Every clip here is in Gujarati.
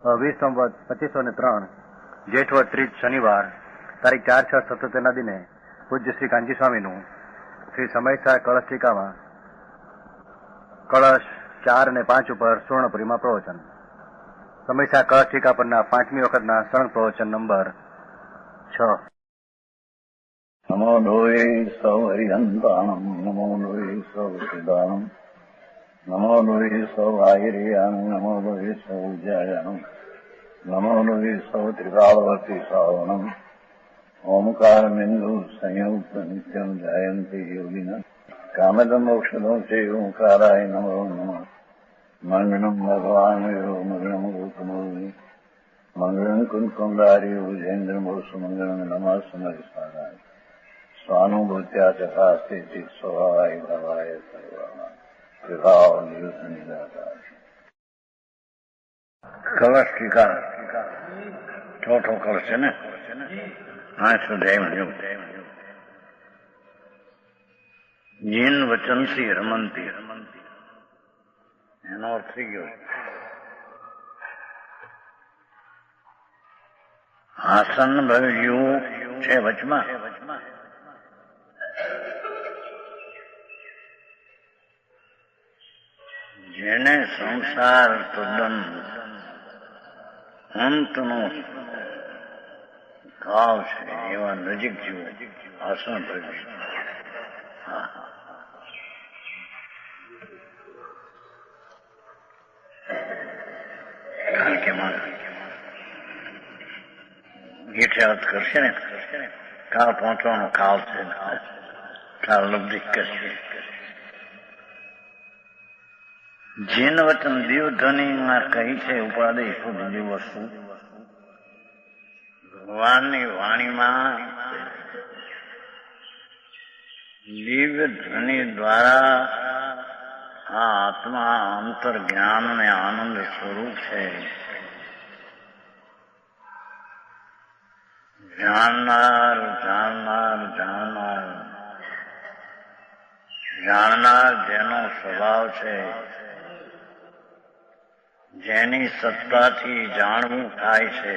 20 સંવત 2503 જેઠવદ 30 શનિવાર તારીખ 4/6/77 દિને પૂજ્ય શ્રી કાંજી સ્વામીનું શ્રી સમયસા કળશ ટીકામાં કળશ 4 અને 5 ઉપર સુવર્ણપુરીમાં પ્રવચન. સમયસા કળશ ટીકા પરના 5મી વખતના સળંગ પ્રવચન નંબર 6. નમો લોહે સૌ હરિહંતાણમ નમો લોહે સૌ સિદ્ધાણમ નમો લોહે સૌ આયર્યાણમ નમો લોહે સૌ ઉજ્જાયાણમ નમો લોહે સૌ ત્રિકાળવતી શ્રાવણમ ઓમકારમિંદુ સંયુક્ત નિત્યમ જાયંતી યોગિના કામદમોક્ષદો છે ઓંકારાય નમો નમઃ. મંગળમ ભગવાન મંગળમ ગૌતમોની મંગળમ કુંકુંડારી ઉજેન્દ્રમો સુમંગળમ નમઃ સમરિસ્વારાય સ્વાનુભૂત્યા ચકાસ્તે સ્વભાવાય ભવાય સર્વાના વિભાવ નિયુદ્ધ નિરાકાર. કળશ ટીકા ચોથો કળશ છે ને 8 જીન વચનથી રમંતી એનો અર્થ થઈ ગયો. આસન ભવ્યું છે વચમાં, જેને સંસાર તદ્દન અંતનો ભાવ છે એવા નજીક જીવો આસન ભવ્યું. કારણ કે ગીઠે અર્થ કરશે ને કાલ પહોંચવાનો કાલ છે, કાલ લબ્ધિ કરશે. જીન વચન દીવધ્વનિમાં કહી છે ઉપાદેશ બીજી વસ્તુ. ભગવાનની વાણીમાં દિવ્ય ધ્વનિ દ્વારા આ આત્મા અંતર જ્ઞાન અને આનંદ સ્વરૂપ છે. જાણનાર જાણનાર જાણનાર જાણનાર જેનો સ્વભાવ છે, જેની સત્તાથી જાણવું થાય છે,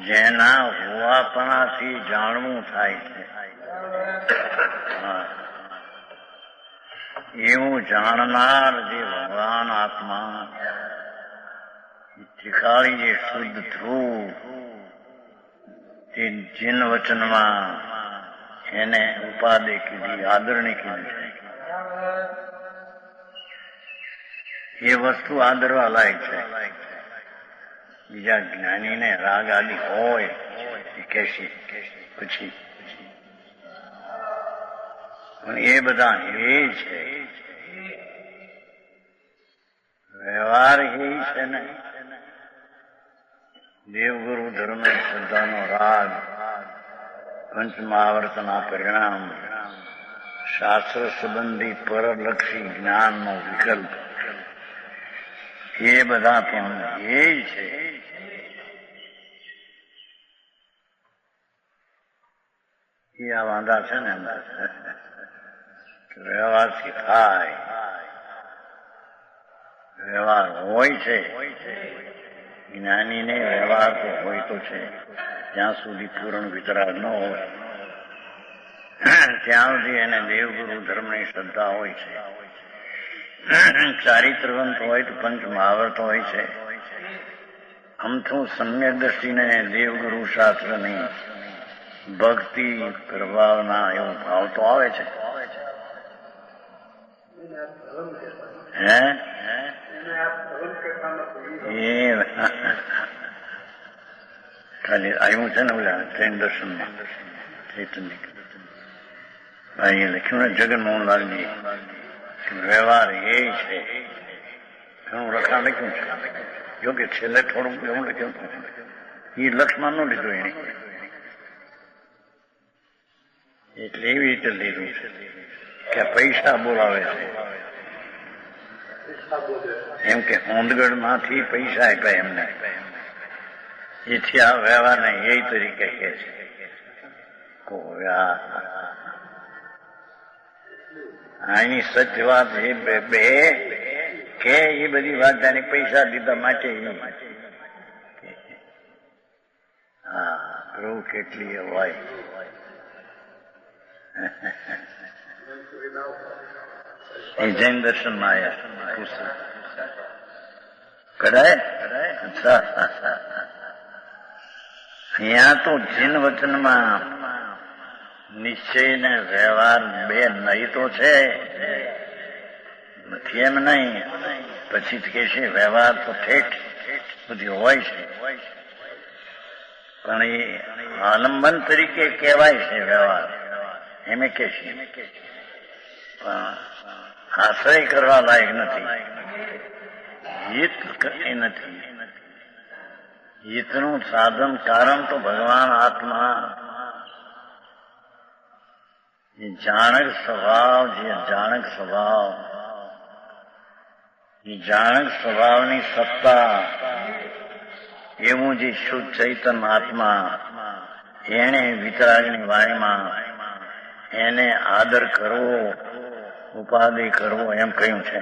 જેના હોવાપણાથી જાણવું થાય છે, એવું જાણનાર જે ભગવાન આત્મા ત્રિકાળી જે શુદ્ધ ધ્રુવ તે જીન વચનમાં એને ઉપાદે કીધી, આદરણી કીધી. એ વસ્તુ આદરવા લાયક છે. બીજા જ્ઞાનીને રાગ આદિ હોય એ કહેશે પછી, પણ એ બધા એ છે, વ્યવહાર એ છે ને. દેવગુરુ ધર્મ શ્રદ્ધાનો રાગ, પંચમહાવર્તના પરિણામ, શાસ્ત્ર સંબંધી પરલક્ષી જ્ઞાનનો વિકલ્પ, એ બધા પણ એ છે. એ આ વાંધા છે ને વ્યવહારથી થાય, વ્યવહાર હોય છે. જ્ઞાનીને વ્યવહાર તો હોય તો છે, જ્યાં સુધી પૂર્ણ વિતરાગ ન હોય ત્યાં સુધી એને દેવગુરુ ધર્મની શ્રદ્ધા હોય છે. ચારિત્રવંત હોય તો પંચ મહાવર્ત હોય છે. અમથું સમ્યક દ્રષ્ટિને દેવગુરુ શાસ્ત્રની ભક્તિ પ્રભાવના એવો ભાવ તો આવે છે. ખાલી આવ્યું છે ને ઓલા ટ્રેન દર્શનમાં ચૈતન્ય ભાઈએ લખ્યું ને જગનમોહનલાલજી, વ્યવહાર એ છે. ઘણું લખાણ લખ્યું છે, જો કે છેલ્લે થોડુંક એવું લખ્યું એ લક્ષમાં ન લીધું એને, એટલે એવી રીતે લીધું છે કે પૈસા બોલાવે છે. એમ કે હોંદગઢ માંથી પૈસા આપ્યા એમને, એથી આ વ્યવહારને એ તરીકે કહે છે. આની સચ વાત એ બે કે એ બધી વાત જાણે પૈસા દીધા માટે. હા, રૂ કેટલી હોય. એ જૈન દર્શનમાં આવ્યા કરાય. અહીંયા તો જીન વચનમાં નિશ્ચય ને વ્યવહાર બે નહીં તો છે, નથી એમ નહીં. પછી કે છે વ્યવહાર તો ઠેઠ બધી હોય છે, પણ એ આલંબન તરીકે કહેવાય છે વ્યવહાર, એમ કે છે, પણ આશ્રય કરવા લાયક નથી. હિત એ નથી. હિતનું સાધન કારણ તો ભગવાન આત્મા, એ જાણક સ્વભાવ, જે જાણક સ્વભાવ, એ જાણક સ્વભાવની સત્તા, એવું જે શુદ્ધ ચૈતન્ય આત્મા, એને વિતરાગની વાણીમાં એને આદર કરવો, ઉપાધિ કરવો એમ કહ્યું છે.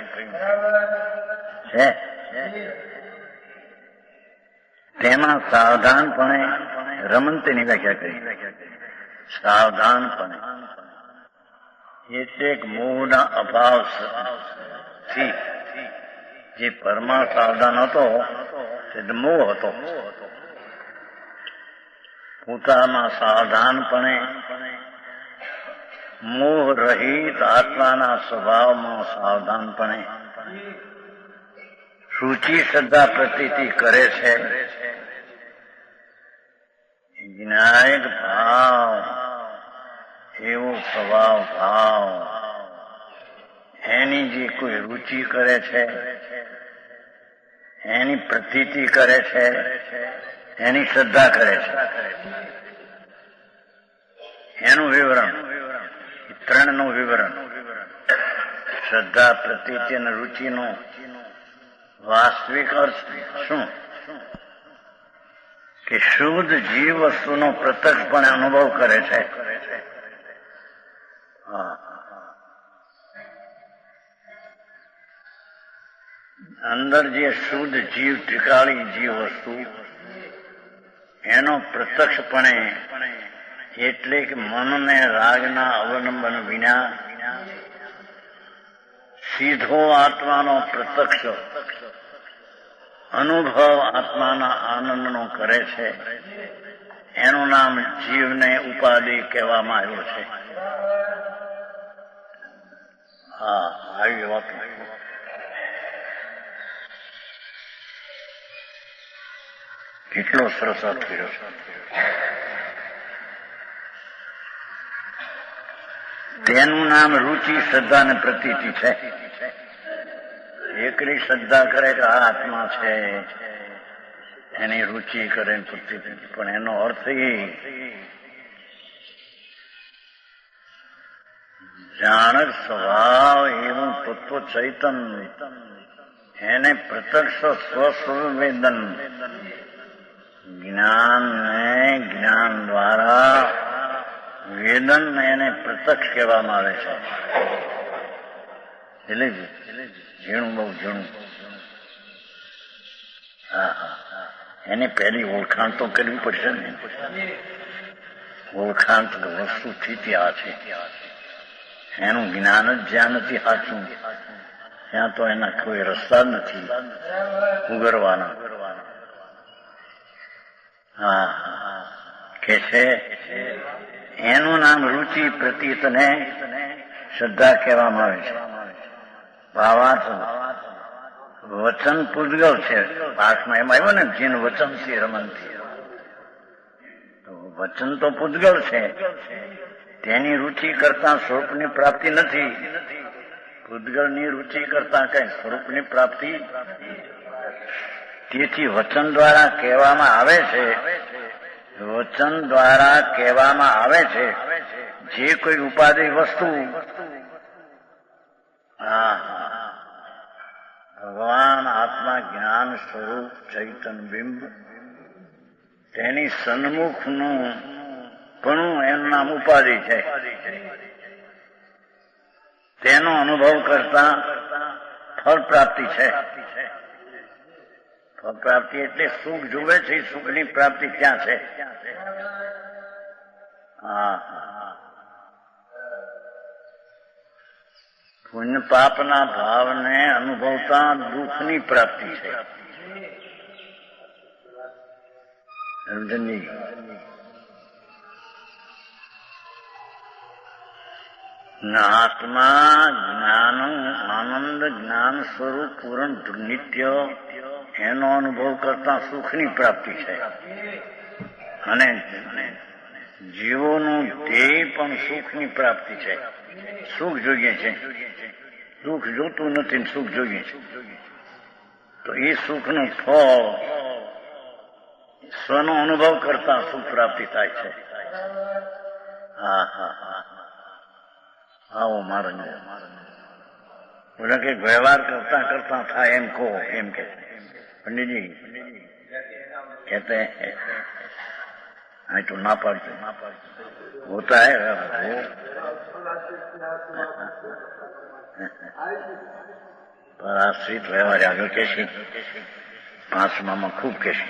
તેમાં સાવધાનપણે રમંતીની વ્યાખ્યા કરી. સાવધાનપણે એટલે મોહના અભાવથી જે પરમા સાવધાન હતો તે મોહ હતો. પોતામાં સાવધાનપણે મોહ રહિત આત્માના સ્વભાવમાં સાવધાનપણે રુચિ શ્રદ્ધા પ્રતીતિ કરે છે. જ્ઞાયક ભાવ, એવો સ્વભાવ ભાવ, એની જે કોઈ રુચિ કરે છે, એની પ્રતીતિ કરે છે, એની શ્રદ્ધા કરે છે, એનું વિવરણ, ત્રણનું વિવરણ, શ્રદ્ધા પ્રતીતિ અને રુચિનું વાસ્તવિક અર્થ શું? કે શુદ્ધ જીવ વસ્તુનો પ્રત્યક્ષપણે અનુભવ કરે છે. અંદર જે શુદ્ધ જીવ, ટીકાળી જીવ વસ્તુ, એનો પ્રત્યક્ષપણે, એટલે કે મનને રાગના અવલંબન વિના સીધો આત્માનો પ્રત્યક્ષ અનુભવ આત્માના આનંદનો કરે છે. એનું નામ જીવને ઉપાધિ કહેવામાં આવ્યો છે. હા, આવી વાત. કેટલો સરસ અર્થ કર્યો છે. તેનું નામ રુચિ, શ્રદ્ધા અને પ્રતીતિ છે. એકલી શ્રદ્ધા કરે કે આ આત્મા છે, એની રુચિ કરે પ્રતીતિ, પણ એનો અર્થ એ જાણક સ્વભાવ એવું તત્વ ચૈતન્ય, એને પ્રત્યક્ષ સ્વસ્વવેદન જ્ઞાન દ્વારા વેદન એને પ્રત્યક્ષ કહેવામાં આવે છે. એટલે ઝીણું, બહુ ઝીણું. એની પહેલી ઓળખાણ તો કરવી પડશે ને. ઓળખાણ તો વસ્તુથી ત્યાં છે. એનું જ્ઞાન જ જ્યાં નથી સાચું, ત્યાં તો એના કોઈ રસ્તા જ નથી ઉગરવાના. હા, કે છે એનું નામ રુચિ, પ્રતીત ને શ્રદ્ધા કહેવામાં આવે છે. ભાવાર્થ વચન પૂદગલ છે. પાઠમાં એમ આવ્યો ને, જીન વચન થી રમનથી. તો વચન તો પૂદગલ છે, તેની રુચિ કરતા સ્વરૂપની પ્રાપ્તિ નથી. પૂદગલની રુચિ કરતા કઈ સ્વરૂપની પ્રાપ્તિ. તેથી વચન દ્વારા કહેવામાં આવે છે, વચન દ્વારા કહેવામાં આવે છે જે કોઈ ઉપાધિ વસ્તુ ભગવાન આત્મા જ્ઞાન સ્વરૂપ ચૈતન બિંબ, તેની સન્મુખનું પણ એનું નામ ઉપાધિ છે. તેનો અનુભવ કરતા ફળ પ્રાપ્તિ છે. ફળ પ્રાપ્તિ એટલે સુખ જુએ છે, સુખની પ્રાપ્તિ ક્યાં છે? પુણ્ય પાપના ભાવને અનુભવતા દુઃખની પ્રાપ્તિ છે. સમજણજી? આત્મા જ્ઞાન આનંદ જ્ઞાન સ્વરૂપ પૂર્ણ નિત્ય એનો અનુભવ કરતા સુખની પ્રાપ્તિ છે. અને જીવોનું ધ્યેય પણ સુખની પ્રાપ્તિ છે. સુખ જોઈએ છે, દુઃખ જોતું નથી, સુખ જોઈએ છે. તો એ સુખનું ફળ સ્વનો અનુભવ કરતા સુખ પ્રાપ્તિ થાય છે. હા હા હા આવો મારો બોલે કે વ્યવહાર કરતા કરતા થાય એમ કહો, એમ કે પંડિતજી कहते हैं तो ना पढ़ते होता है वो पर आश्रित व्यवहार આગળ કહેશે. 5માં ખૂબ કહેશે.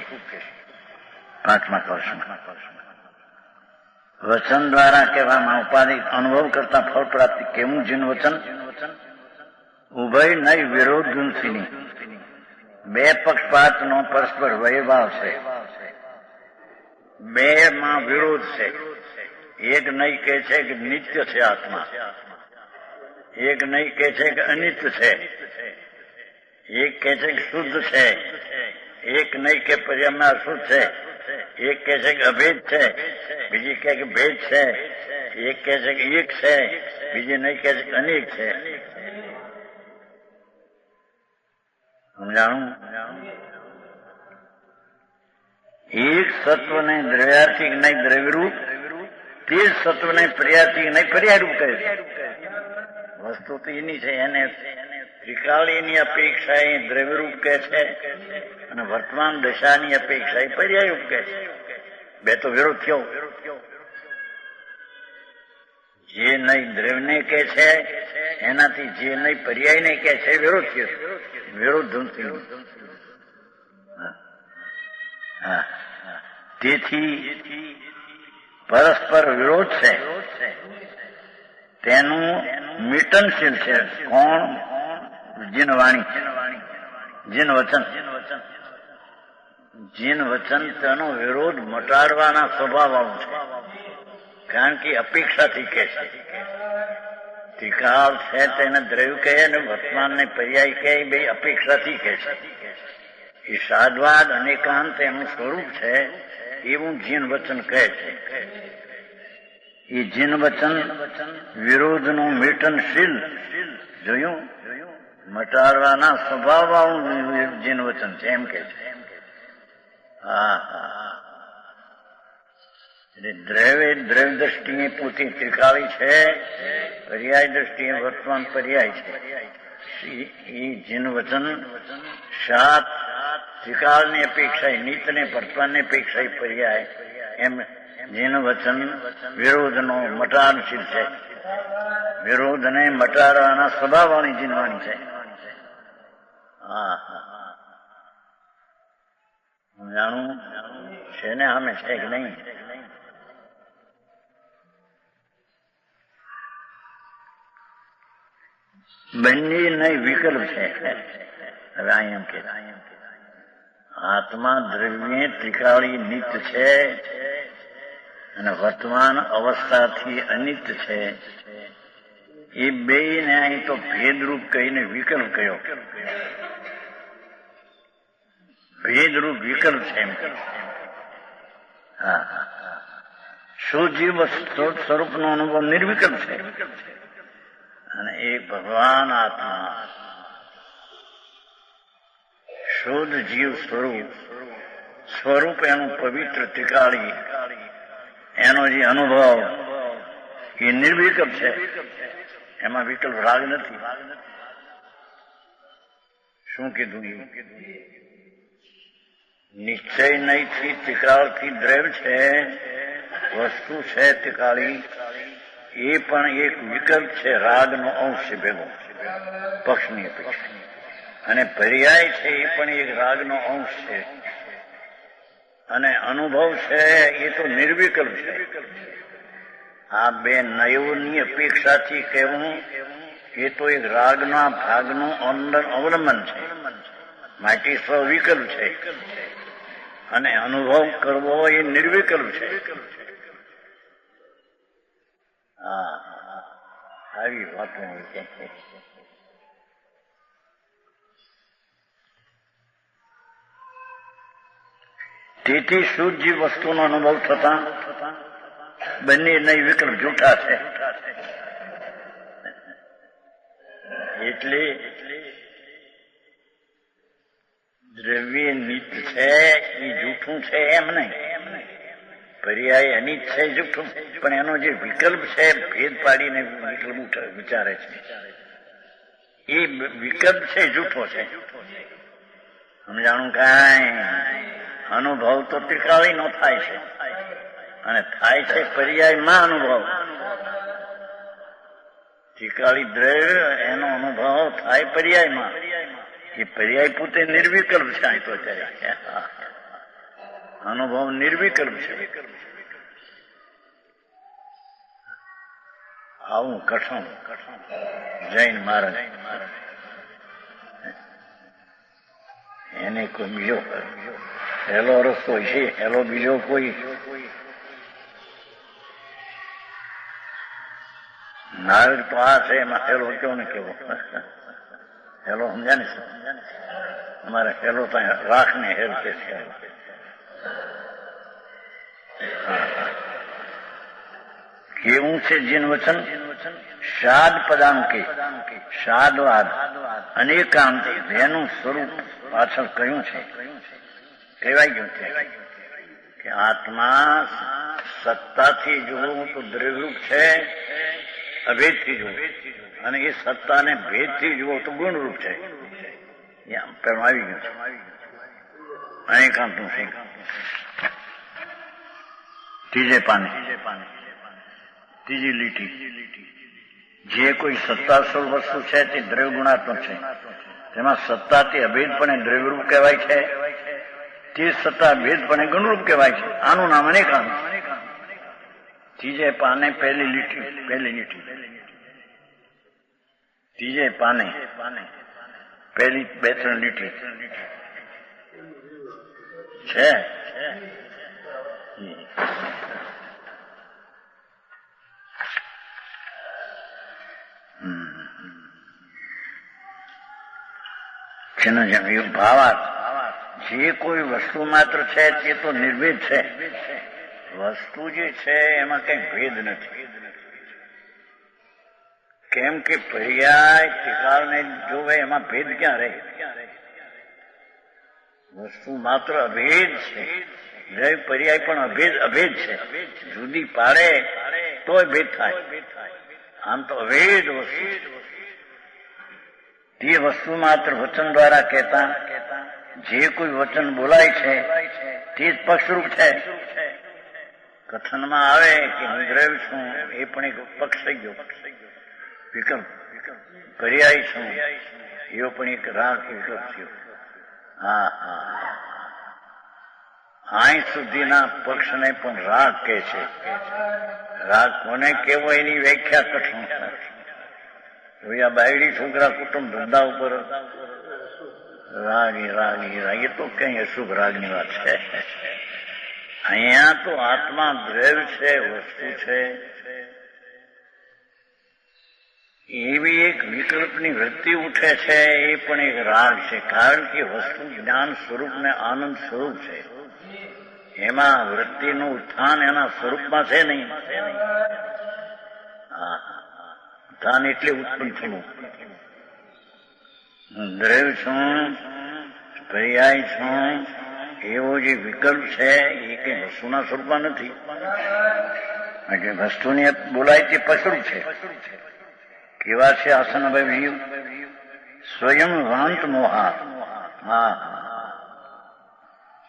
5મા વર્ષમાં વચન દ્વારા કહેવામાં ઉપાધિ અનુભવ કરતા ફળ પ્રાપ્તિ. કેવું જીન વચન? ઉભય નહીં વિરોધ ગુણસીની. બે પક્ષપાતનો પરસ્પર વૈભાવ છે. બે માં વિરોધ છે. એક નહીં કે છે કે નિત્ય છે આત્મા, એક નહીં કે છે કે અનિત્ય છે, એક કે છે કે શુદ્ધ છે, એક નહીં કે પર્યામાં અશુદ્ધ છે, એક કહે છે કે અભેદ છે, બીજી કહે કે ભેદ છે, એક કહે છે કે એક છે, બીજી નહીં કહે છે કે અનેક છે. સમજાણું? એક સત્વને દ્રવ્યાર્થિક નહીં દ્રવ્યરૂપ, તે જ સત્વને પર્યાર્થિક નહીં પર્યાયરૂપ કહે છે. વસ્તુ તો એની છે, એને ત્રિકાળીની અપેક્ષા એ દ્રવ્યરૂપ કહે છે અને વર્તમાન દશાની અપેક્ષા એ પર્યાયરૂપ કહે છે. બે તો વિરોધ થયો. જે નહીં દ્રવ્યને કહે છે એનાથી જે નહીં પર્યાયને કહે છે વિરોધ થયો. વિરોધ ધૂમથી. તેથી પરસ્પર વિરોધ છે તેનું મિટનશીલ છે. કોણ? જીન વાણી, જીન વચન. જીન વચન તેનો વિરોધ મટાડવાના સ્વભાવ વાળું છે. કારણ કે અપેક્ષાથી કહે છે. ત્રિકાળ છે તેને દ્રવ્ય કહે અને વર્તમાનને પર્યાય કહે, બે અપેક્ષાથી કહે છે. એ સાદવાદ અનેકાંત એનું સ્વરૂપ છે એવું જીન વચન કહે છે. એ જીન વચન વિરોધનું મિટનશીલ, જોયું, મટાડવાના સ્વભાવ વાળું જીન વચન છે એમ કે છે. હા હા એટલે દ્રવ્ય દ્રષ્ટિએ પોતે ત્રિકાળી છે, પર્યાય દ્રષ્ટિએ વર્તમાન પર્યાય છે. એ જીન વચન સાત ત્રિકાળની અપેક્ષા, નિત્યને વર્તમાનની અપેક્ષા પર્યાય, એમ જીન વચન વિરોધનો મટાડશીલ છે. વિરોધને મટાડવાના સ્વભાવવાળી જીનવાણી છે. હા હા જાણું છે ને અમે છે કે નહીં? બંને નહીં વિકલ્પ છે. હવે અહીં એમ કે આત્મા દ્રવ્ય ત્રિકાળી નિત્ય છે અને વર્તમાન અવસ્થાથી અનિત્ય છે. એ બે ને અહીં તો ભેદરૂપ કહીને વિકલ્પ કયો. ભેદરૂપ વિકલ્પ છે એમ. હા શુજીવ સ્વરૂપનો અનુભવ નિર્વિકલ્પ છે અને એક ભગવાન આત્મા શુદ્ધ જીવ સ્વરૂપ એનું પવિત્ર ત્રિકાળી એનો જે અનુભવ એ નિર્વિકલ્પ છે. એમાં વિકલ્પ રાગ નથી. શું કીધું? નિશ્ચય નહીંથી ત્રિકાળથી દ્રવ્ય છે, વસ્તુ છે ત્રિકાળી, એ પણ એક વિકલ્પ છે. રાગનો અંશ ભેગો પક્ષની અપેક્ષા. અને પર્યાય છે એ પણ એક રાગનો અંશ છે, અને અનુભવ છે એ તો નિર્વિકલ્પ છે. આ બે નયોની અપેક્ષાથી કહેવું એ તો એક રાગના ભાગનું અવલંબન છે, માટે સ્વવિકલ્પ છે, અને અનુભવ કરવો એ નિર્વિકલ્પ છે. આવી વાતો તેથી શુદ્ધ જીવ વસ્તુનો અનુભવ થતા બંને નહીં વિકલ્પ જૂઠા છે. એટલે દ્રવ્ય નિત્ય છે એ જૂઠું છે એમ નહીં, પર્યાય અનિત છે જૂઠું, પણ એનો જે વિકલ્પ છે ભેદ પાડીને વિકલ્પ વિચારે છે એ વિકલ્પ છે જૂઠો છે. સમજાણું કાંઈ? અનુભવ તો ત્રિકાળી નો થાય છે, અને થાય છે પર્યાયમાં અનુભવ. ત્રિકાળી દ્રવ્ય એનો અનુભવ થાય પર્યાયમાં, એ પર્યાય પોતે નિર્વિકલ્પ છે. તો અનુભવ નિર્વિકલ્પ છે. આવું કઠણ જૈન મહારાજ એને કોઈ બીજો હેલો રસ્તો છે, હેલો બીજો કોઈ નારદ તો આ છે, એમાં હેલો કેવો ને કેવો હેલો સમજ્યા ને? અમારે હેલો તો રાખ ને હેલ કે છે. કેવું છે જીન વચન શાદ પદાંકે શાદવાદ અનેકાંત એનું સ્વરૂપ પાછળ કયું છે, કહેવાય ગયું છે કે આત્મા સત્તાથી જોવું તો દ્રવ્યરૂપ છે, અભેદથી જુઓ, અને એ સત્તાને ભેદથી જુઓ તો ગુણરૂપ છે. પેલું આવી ગયું છે અનેકાંતનું છે. ત્રીજે પાને ત્રીજી લીટી, જે કોઈ સત્તાસ્વરૂપ વસ્તુ છે તે દ્રવ્ય ગુણાત્મક છે, તેમાં સત્તાથી અભેદપણે દ્રવ્યરૂપ કહેવાય છે, તે સત્તા ભેદપણે ગુણરૂપ કહેવાય છે. આનું નામ અનેકાંત. ત્રીજે પાને પહેલી લીટી ત્રીજે પાને પહેલી 2-3 લીટી છે. ભાવાર્થ જે કોઈ વસ્તુ માત્ર છે તે તો નિર્ભેદ છે. વસ્તુ જે છે એમાં કઈ ભેદ નથી, કેમ કે પર્યાય ત્રિકાળને જોવે એમાં ભેદ ક્યાં રહે? વસ્તુ માત્ર અભેદ છે, પર્યાય પણ અભેદ છે. જુદી પાડે તોય ભેદ થાય, આમ તો અભેદ વસ્તુ. તે વસ્તુ માત્ર વચન દ્વારા કહેતા જે કોઈ વચન બોલાય છે તે જ પક્ષરૂપ છે. કથનમાં આવે કે હું દ્રવ્ય છું, એ પણ એક પક્ષ થઈ ગયો, વિકલ્પ. પર્યાય છું, એવો પણ એક રાગ વિકલ્પ થયો. અહીં સુધીના પક્ષને પણ રાગ કહે છે. રાગ કોને કેવો એની વ્યાખ્યા કઠણ. આ બાયડી છોકરા કુટુંબ ધંધા ઉપર રાગ એ તો કઈ અશુભ રાગની વાત છે. અહીંયા તો આત્મા દ્રવ્ય છે, વસ્તુ છે, એવી એક વિકલ્પની વૃત્તિ ઉઠે છે, એ પણ એક રાગ છે. કારણ કે વસ્તુ જ્ઞાન સ્વરૂપ ને આનંદ સ્વરૂપ છે, એમાં વૃત્તિનું ઉત્થાન એના સ્વરૂપમાં છે નહીં. ઉત્થાન એટલે ઉત્પન્ન થવું. દ્રવ્ય છું, પર્યાય છું, એવો જે વિકલ્પ છે એ કઈ વસ્તુના સ્વરૂપમાં નથી. વસ્તુને બોલાય તે પસરૂપ છે. કેવા છે આસન ભાઈ? સ્વયં વાંત મોહા.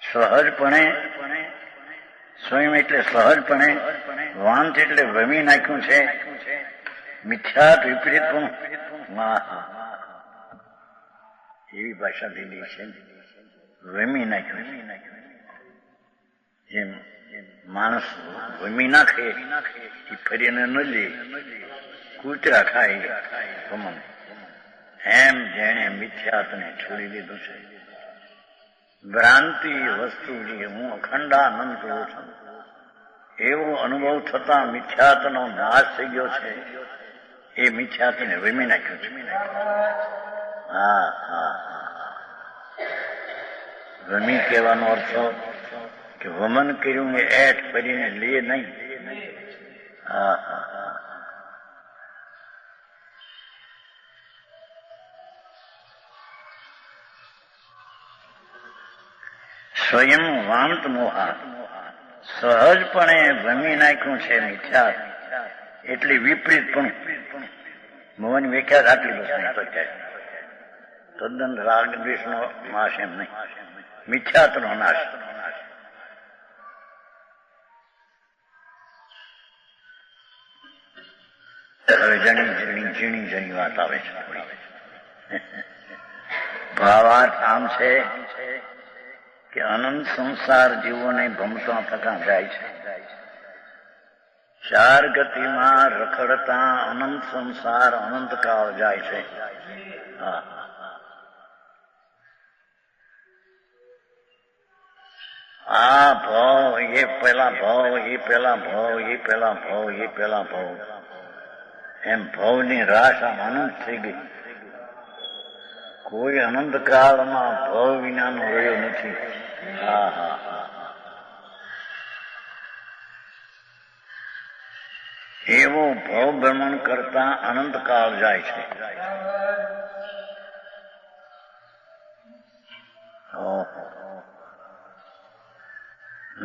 સહજપણે, સ્વયં એટલે સહજપણે, વાંત એટલે વમી નાખ્યું છે, મિથ્યાત વિપરીત પણ એવી ભાષા લીધી છે. વેમી નાખ્યું. જેમ માણસ વેમી નાખે એ ફરીને ન લે, કૂતરા ખાય વમન, એમ જેણે મિથ્યાતને છોડી દીધું છે. ભ્રાંતિ વસ્તુ જે હું અખંડાનંદ કરું છું એવો અનુભવ થતા મિથ્યાતનો નાશ થઈ ગયો છે. એ મિથ્યાતને વેમી નાખ્યું છે. હા હા વેમી કહેવાનો અર્થ કે વમન કર્યું એ એઠ કરીને લે નહીં. હા હા હા સ્વયં વાંત મોહા, સહજપણે ભમી નાખ્યું છે મિથ્યા, એટલી વિપરીત પણ મોહની વ્યાખ્યા આટલી બસ નહીં શકાય. તદ્દન રાગ દ્વેષનો નાશ એમ નહીં, મિથ્યાતનો નાશ. હવે ઝીણી ઝીણી વાત આવે છે. ભાવાર્થ આમ છે કે અનંત સંસાર જીવોને ભમતા થતા જાય છે. ચાર ગતિમાં રખડતા અનંત સંસાર અનંત કાળ જાય છે. આ ભાવ એ પેલા ભાવ, એ પેલા ભાવ, એ પેલા ભાવ, એ પેલા ભાવ, એમ ભાવની રાશ આમ અનંત થઈ ગઈ. કોઈ અનંત કાળમાં ભાવ વિનાનો રહ્યો નથી. હા હા હા એવો ભાવ ભ્રમણ કરતા અનંત કાળ જાય છે.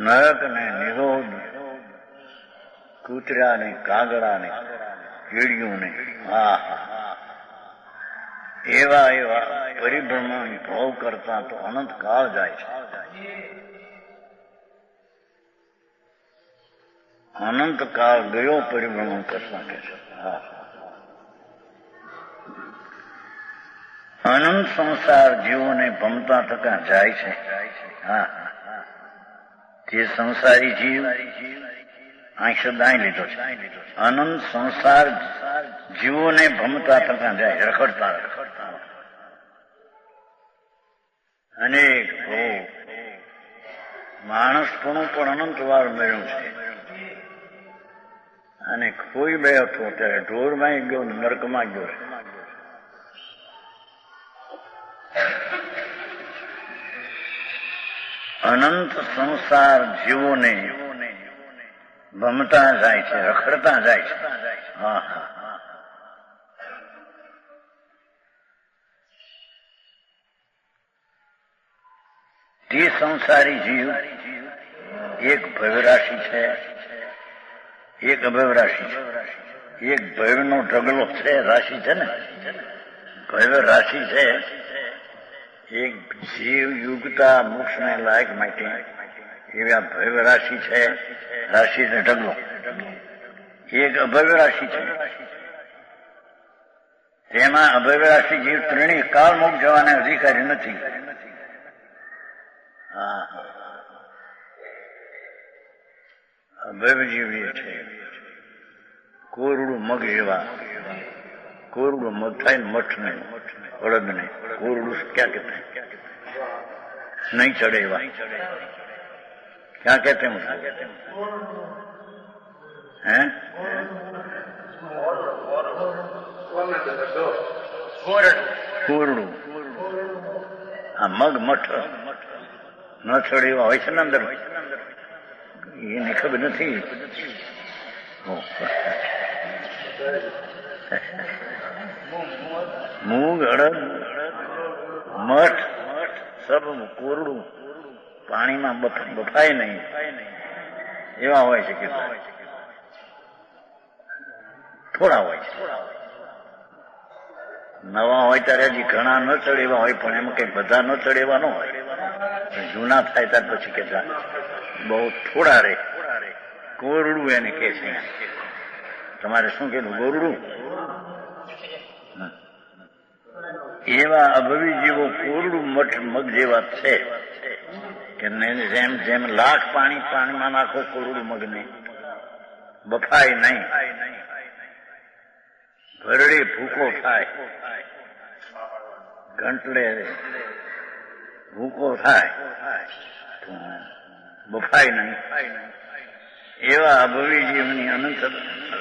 નરક ને નિરોધ, કૂતરા ને કાગડા ને કીડીયું ને, હા હા એવા એવા પરિભ્રમણ ભાવ કરતા તો અનંત કાળ જાય છે. અનંત કાળ ગયો પરિભ્રમણ કરતા કે છે. અનંત સંસાર જીવોને ભમતા થતા જાય છે. હા જે સંસારી જીવ, આ શબ્દ અહીં લીધો છે. અનંત સંસાર જીવોને ભમતા થતા જાય, રખડતા રખડતા અનેક ભોગ. માણસપણું પણ અનંત વાર મળ્યું છે અને કોઈ બેઠો ત્યારે ઢોરમાં ગયો, નરકમાં ગયો. અનંત સંસાર જીવોને ભમતા જાય છે, રખડતા જાય છે. હા હા તે સંસારી જીવ એક ભયરાશિ છે, એક અભય રાશિ છે. એક ભયનો ઢગલો છે, રાશિ છે ને, ભય રાશિ છે. એક જીવ યુગતા મોક્ષને લાયક માટે એવા ભવ્ય રાશિ છે, રાશિ ને ઢગલો. એક અભવ્ય રાશિ છે, તેમાં અભવ્ય રાશિ જીવ ત્રણેય કાળ મોક્ષ જવાના અધિકારી નથી. હા અભવ્ય જીવ એ છે. કોરડું મગ એવા, કોરડું મગ થાય ને મઠ ને અડદ ને, કોરડું ક્યાં કહેતા નહીં ચડે એવા, ક્યાં કહેતે હે કોરડું. આ મગ મઠ ન ચડે એવા હોય છે ને અંદર, એને ખબર નથી. મૂગ અડદ મઠ સબ કોરડું, પાણીમાં બફાય નહીં એવા હોય છે. કેટલા થોડા હોય છે, નવા હોય ત્યારે હજી ઘણા ન ચડેવા હોય, પણ એમાં કઈ બધા ન ચડેવા ન હોય. જૂના થાય ત્યાર પછી કેટલા બહુ થોડા રે. કોરડું એને કે છે. તમારે શું કીધું? ગોરડું. એવા અભવી જીવો કોરડું મગ જેવા છે કે જેમ જેમ લાખ પાણીમાં નાખો કોરડું મગને બફાય નહીં, ભરડી ભૂકો થાય, ઘંટલે ભૂકો થાય તો બફાય નહીં. એવા અભવી જીવની અનંત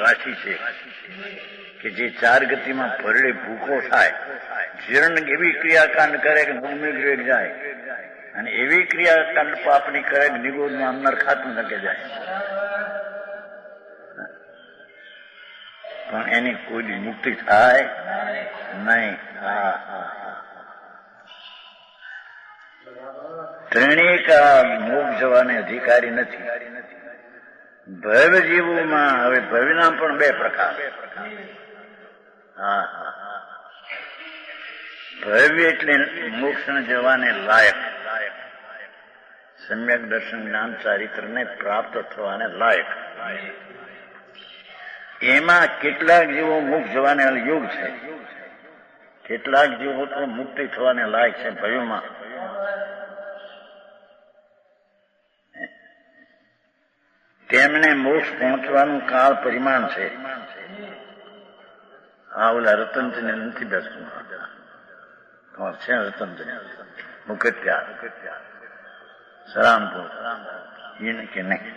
રાશિ છે કે જે ચાર ગતિમાં ભરડે ભૂકો થાય, જીર્ણ એવી ક્રિયાકાંડ કરે કે નિગ્રેડ જાય, અને એવી ક્રિયાકાંડ પાપની કરે કે નિગોદનું અંદર ખાતું ન કે જાય, પણ એની કોઈ મુક્તિ થાય નહીં. ત્રણેકા મોક્ષ જવાને અધિકારી નથી. ભવ્ય જીવોમાં હવે ભવ્યના પણ બે પ્રકાર. ભવ્ય એટલે મોક્ષ જવાને લાયક, સમ્યક દર્શન જ્ઞાન ચારિત્રને પ્રાપ્ત થવાને લાયક. એમાં કેટલાક જીવો મોક્ષ જવાને યોગ છે, કેટલાક જીવો તો મુક્તિ થવાને લાયક છે ભવ્યમાં. તેમને મોક્ષ પહોંચવાનું કાળ પરિમાણ છે. આ ઓલા રતનચંદ્ર નથી બેસતું છે, રતનચંદ્ર મુકત્યાર સરામપુર એને કે નહીં,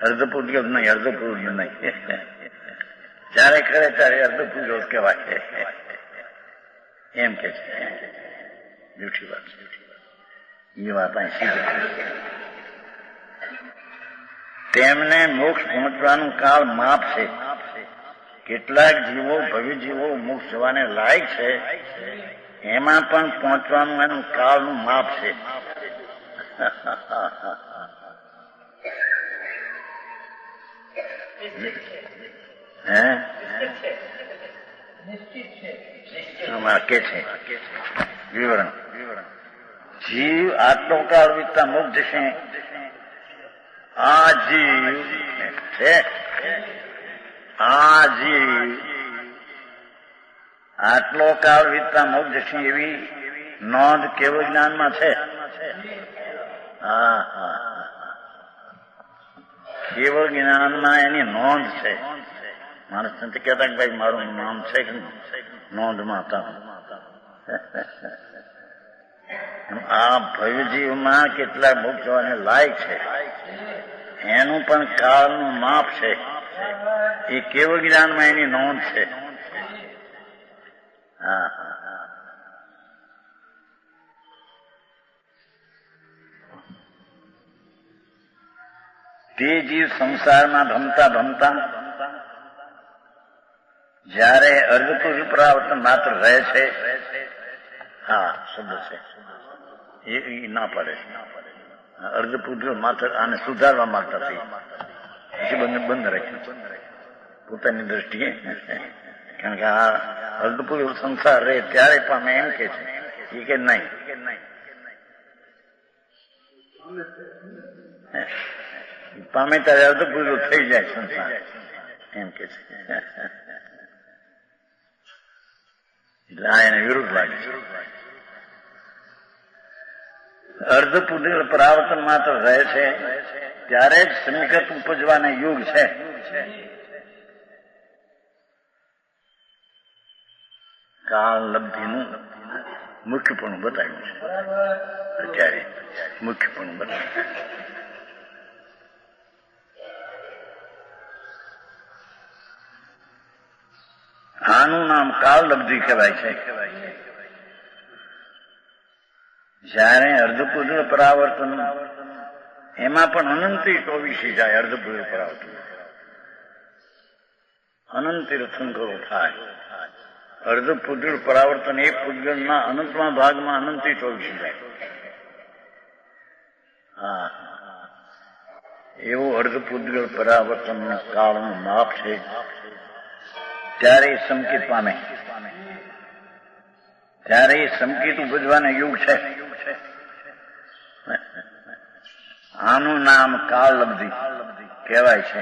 અર્ધપૂર્વ નહીં, અર્ધપૂર્વ નહીં, જયારે કરે ત્યારે અર્ધપૂર્વ કહેવાય એમ કે છે. જૂઠી વાત છે, એ વાત અહીં સિદ્ધ. તેમને મોક્ષ પહોંચવાનું કાળ માપ છે. કેટલાક જીવો ભવ્ય જીવો મોક્ષ જવાને લાયક છે, એમાં પણ પહોંચવાનું એનું કાળનું માપ છે. કે છે વિવરણ. જીવ આટલો કાળ વીતતા મુક્ત જશે. આ જીવ છે, આ જીવ આટલો કાળ વીતતા મુક્ત જશે એવી નોંધ કેવળ જ્ઞાનમાં છે. કેવળ જ્ઞાનમાં એની નોંધ છે. માણસ નથી કહેતા કે ભાઈ મારું નામ છે કે નોંધમાં હતા. આ ભવ્ય જીવમાં કેટલાક મોક્ષ જવાને લાયક છે, એનું પણ કાળનું માપ છે. એ કેવળ જ્ઞાનમાં એની નોંધ છે. તે જીવ સંસારમાં ભમતા ભમતા જયારે અર્ધપુરુષ પરાવર્તન માત્ર રહે છે, શબ્દ છે એ ના પડે. અર્ધપુરુષ માત્ર આને સુધારવા માંગતા થઈ, પછી બંધ રાખ્યું પોતાની દ્રષ્ટિએ. કારણ કે આ અર્ધપુરુષ સંસાર રહે ત્યારે પામે એમ કે છે, એ કે નહીં, પામે ત્યારે અર્ધપુરુષ થઈ જાય સંસાર એમ કે છે. એટલે આ એને વિરુદ્ધ લાગે છે. અર્ધપુરુષ પરાવર્તન માત્ર રહે છે ત્યારે જ સમિકત ઉપજવાને યોગ છે. કાળ લબ્ધિનું મુખ્યપણું બતાવ્યું છે અત્યારે, મુખ્યપણું બતાવ્યું. આનું નામ કાળ લબ્ધિ કહેવાય છે. જયારે અર્ધપુરુષ પરાવર્તન એમાં પણ અનંતી 24 જાય. અર્ધપુરુષ પરાવર્તન અનંત તીર્થંકરો થાય. અર્ધપુરુષ પરાવર્તન એ પૂજ્યના અનંતમાં ભાગમાં અનંતી 24 જાય. એવું અર્ધપુરુષ પરાવર્તન કાળનું માપ છે. ત્યારે એ સંકેત પામે, ત્યારે એ સંકેત ઉપજવાને યુગ છે. આનું નામ કાળ લબ્ધિ કહેવાય છે.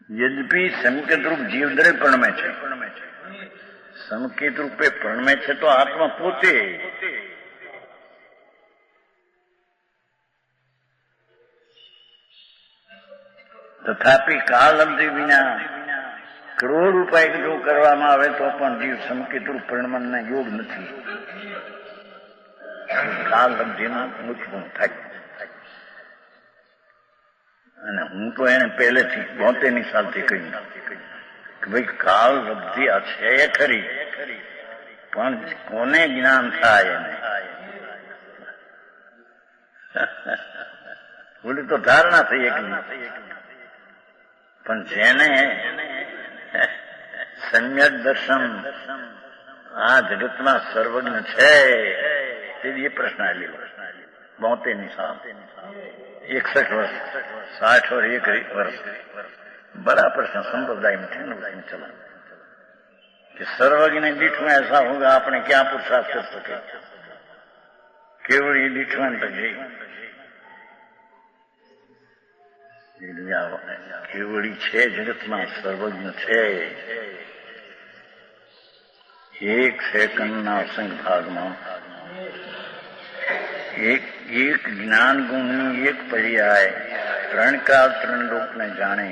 યદ્યપી સંકેત રૂપ જીવ દરેક પ્રણમે છે, સંકેત રૂપે પ્રણમે છે તો આત્મા પોતે. તથાપી કાળ અવધિ વિના કરોડ રૂપિયા જો કરવામાં આવે તો પણ જીવ સંકેત રૂપ પ્રણમનના યોગ નથી. કાળ અવધિમાં મુખ્ય થાય. અને હું તો એને પહેલેથી 72ની સાલથી કહ્યું કે ભાઈ કાળ અવધિ આ છે ખરી, પણ કોને જ્ઞાન થાય એને બોલી તો ધારણા થઈ એક, પણ જેને સમ્યક દર્શન આ જગતમાં સર્વજ્ઞ છે તે એ પ્રશ્ન આવેલો 72ની સાલ, 61 વર્ષ, 60 और 1 वर्ष बड़ा प्रश्न संप्रदाय में चला कि सर्वज्ञ ने दीठ में ऐसा होगा, आपने क्या पुरुषार्थ कर सके? केवल ये दीठवान तक કેવડી છે જગતમાં સર્વજ્ઞ છે. એક સેકન્ડના અસંખ્ય ભાગમાં એક જ્ઞાન ગુણની એક પર્યાય 3 કાળ 3 લોકને જાણે,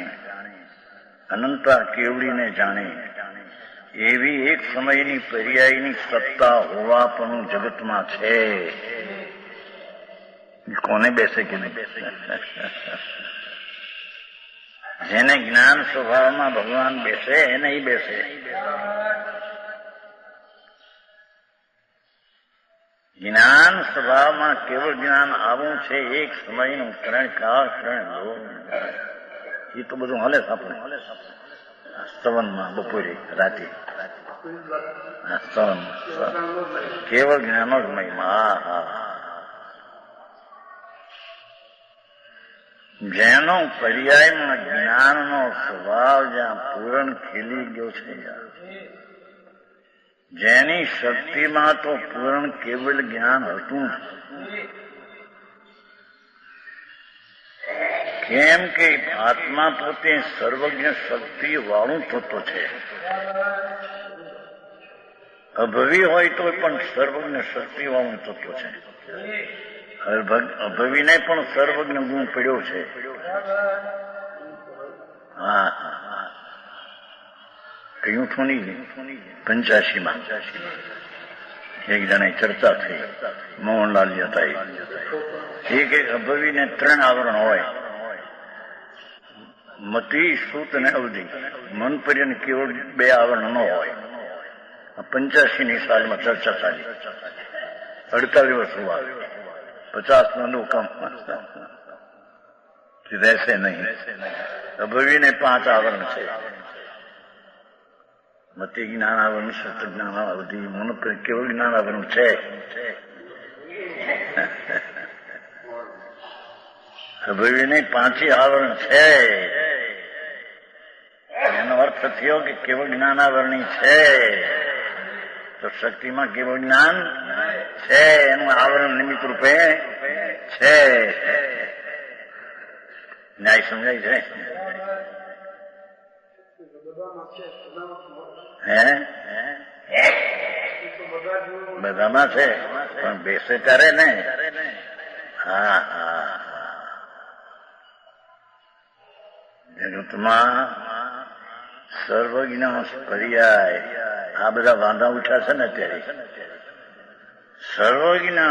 અનંતા કેવડીને જાણે એવી એક સમયની પર્યાયની સત્તા હોવા પણ જગતમાં છે. કોને બેસે કે નહીં બેસે? જેને જ્ઞાન સ્વભાવમાં ભગવાન બેસે એને ઈ બેસે. જ્ઞાન સ્વભાવમાં કેવળ જ્ઞાન આવું છે એક સમયનું 3 કાળ 3 લોક. એ તો બધું હલે આપણે સ્તવનમાં બપોરે રાતે સ્તવન કેવળ જ્ઞાનો જ મહિમા. જેનો પર્યાયમાં જ્ઞાનનો સ્વભાવ જ્યાં પૂરણ ખીલી ગયો છે, જેની શક્તિમાં તો પૂરણ કેવલ જ્ઞાન હતું. કેમ કે આત્મા પોતે સર્વજ્ઞ શક્તિ વાળું તત્વ છે. અભવી હોય તો પણ સર્વજ્ઞ શક્તિ વાળું તત્વ છે. અભવીને પણ સર્વજ્ઞ ગુણ પડ્યો છે. હા કહ્યું છું નહીં, 85માં એક જણે ચર્ચા થઈ, મોહનલાલ હતા. એક અભવીને 3 આવરણ હોય, મતિ, શ્રુત અને અવધિ. મન પર્યંત કેવળ 2 આવરણ ન હોય. 85ની સાલમાં ચર્ચા ચાલી, 48 વર્ષ હુઆ, 50 નું કમ રહેશે નહીં. અભવીને 5 આવરણ છે, મતિ જ્ઞાન આવરણ, સત જ્ઞાન અવધિ, મન કેવળ જ્ઞાન આવરણ છે. અભવીને 5 આવરણ છે. એનો અર્થ થયો કે કેવળ જ્ઞાનાવરણી છે તો શક્તિમાં કેવળ જ્ઞાન છે, એનું આવરણ નિમિત્ત રૂપે છે. ન્યાય સમજાય છે? બધામાં છે, પણ બેસે ત્યારે ને. હા હા, જગતમાં સર્વજ્ઞ પર્યાય આ બધા વાંધા ઉઠ્યા છે ને અત્યારે. સર્વજ્ઞ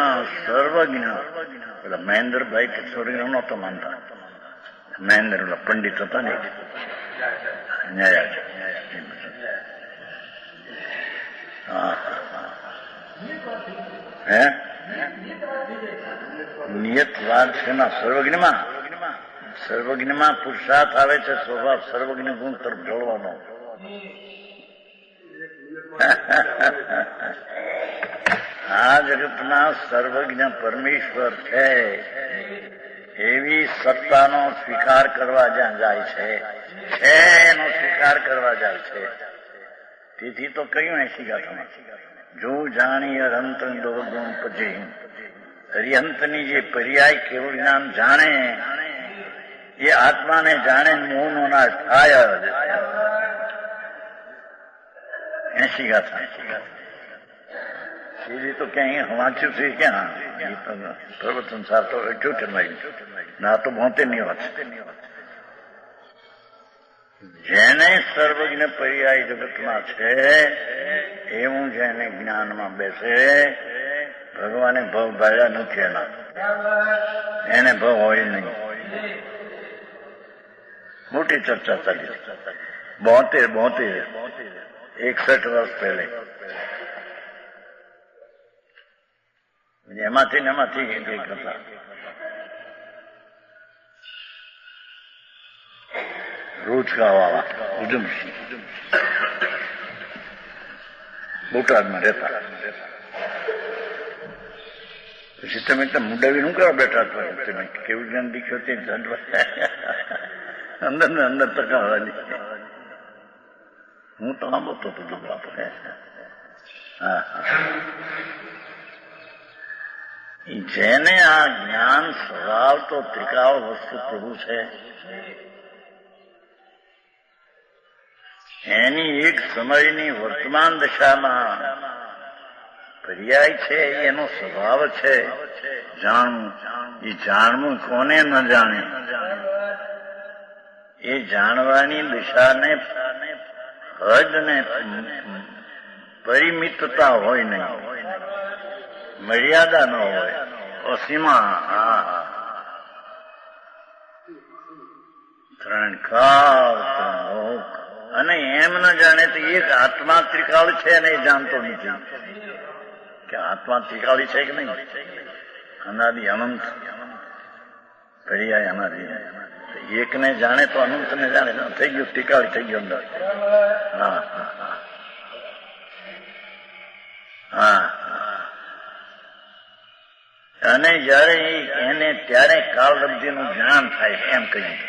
પેલા મહેન્દ્રભાઈ કિશોરી નહોતો માનતા. મહેન્દ્ર પંડિત હતા ને, નિયત વાત છે ના સર્વજ્ઞમાં પુરુષાર્થ આવે છે, સ્વભાવ સર્વજ્ઞ ગુણ તરફ ઢળવાનો. આ જગતના સર્વજ્ઞ પરમેશ્વર છે એવી સત્તાનો સ્વીકાર કરવા જ્યાં જાય છે એનો સ્વીકાર કરવા જાય છે. તેથી તો કહ્યું 80 ગાથામાં, જો જાણી અરંત ગુણ પછી અરિહંતની જે પર્યાય કેવળ જ્ઞાન જાણે એ આત્માને જાણે મોહનો નાશ થાય જ. 80 ગાથા એ તો ક્યાંય વાંચ્યું છે ક્યાં? એ તો પર્વત સંસાર તો 78 ના તો 72 વાત. જેને સર્વજ્ઞ પર્યાય જગતમાં છે એવું જેને જ્ઞાનમાં બેસે ભગવાને ભવ ભાડ્યા નથી. એને ભવ હોય નહીં. મોટી ચર્ચા ચાલી 72 61 વર્ષ પહેલે. એમાંથી ને એમાંથી એક હતા. રોજગાવાળા ઉધમસિંહ બોટાદમાં રહેતા. પછી તમે મુંડાવી શું કરવા બેઠા છો? તમે કેવું જ્ઞાન દીખ્યો તે અંદર ને અંદર ટકાવવાની. હું તો આંબતો હતો બાપ. હા, જેને આ જ્ઞાન સ્વભાવ તો ત્રિકાળ વસ્તુ પ્રભુ છે એની એક સમયની વર્તમાન દશામાં પર્યાય છે, એનો સ્વભાવ છે જાણવું. એ જાણવું કોને ન જાણે? એ જાણવાની દિશાને હદ ને પરિમિતતા હોય નહીં, મર્યાદા ન હોય, અસીમા. ત્રણ કાળ ત્રણ લોક. અને એમ ન જાણે તો એક આત્મા ત્રિકાળ છે અને એ જાણતો નથી કે આત્મા ત્રિકાળી છે કે નહીં. અનાદિ અનંત પર્યાય અનાદિ. એકને જાણે તો અનંતને જાણે. થઈ ગયું ત્રિકાળી થઈ ગયું અંદર. હા હા. અને જયારે એને ત્યારે કાલરબ્ધિનું જ્ઞાન થાય એમ કહ્યું.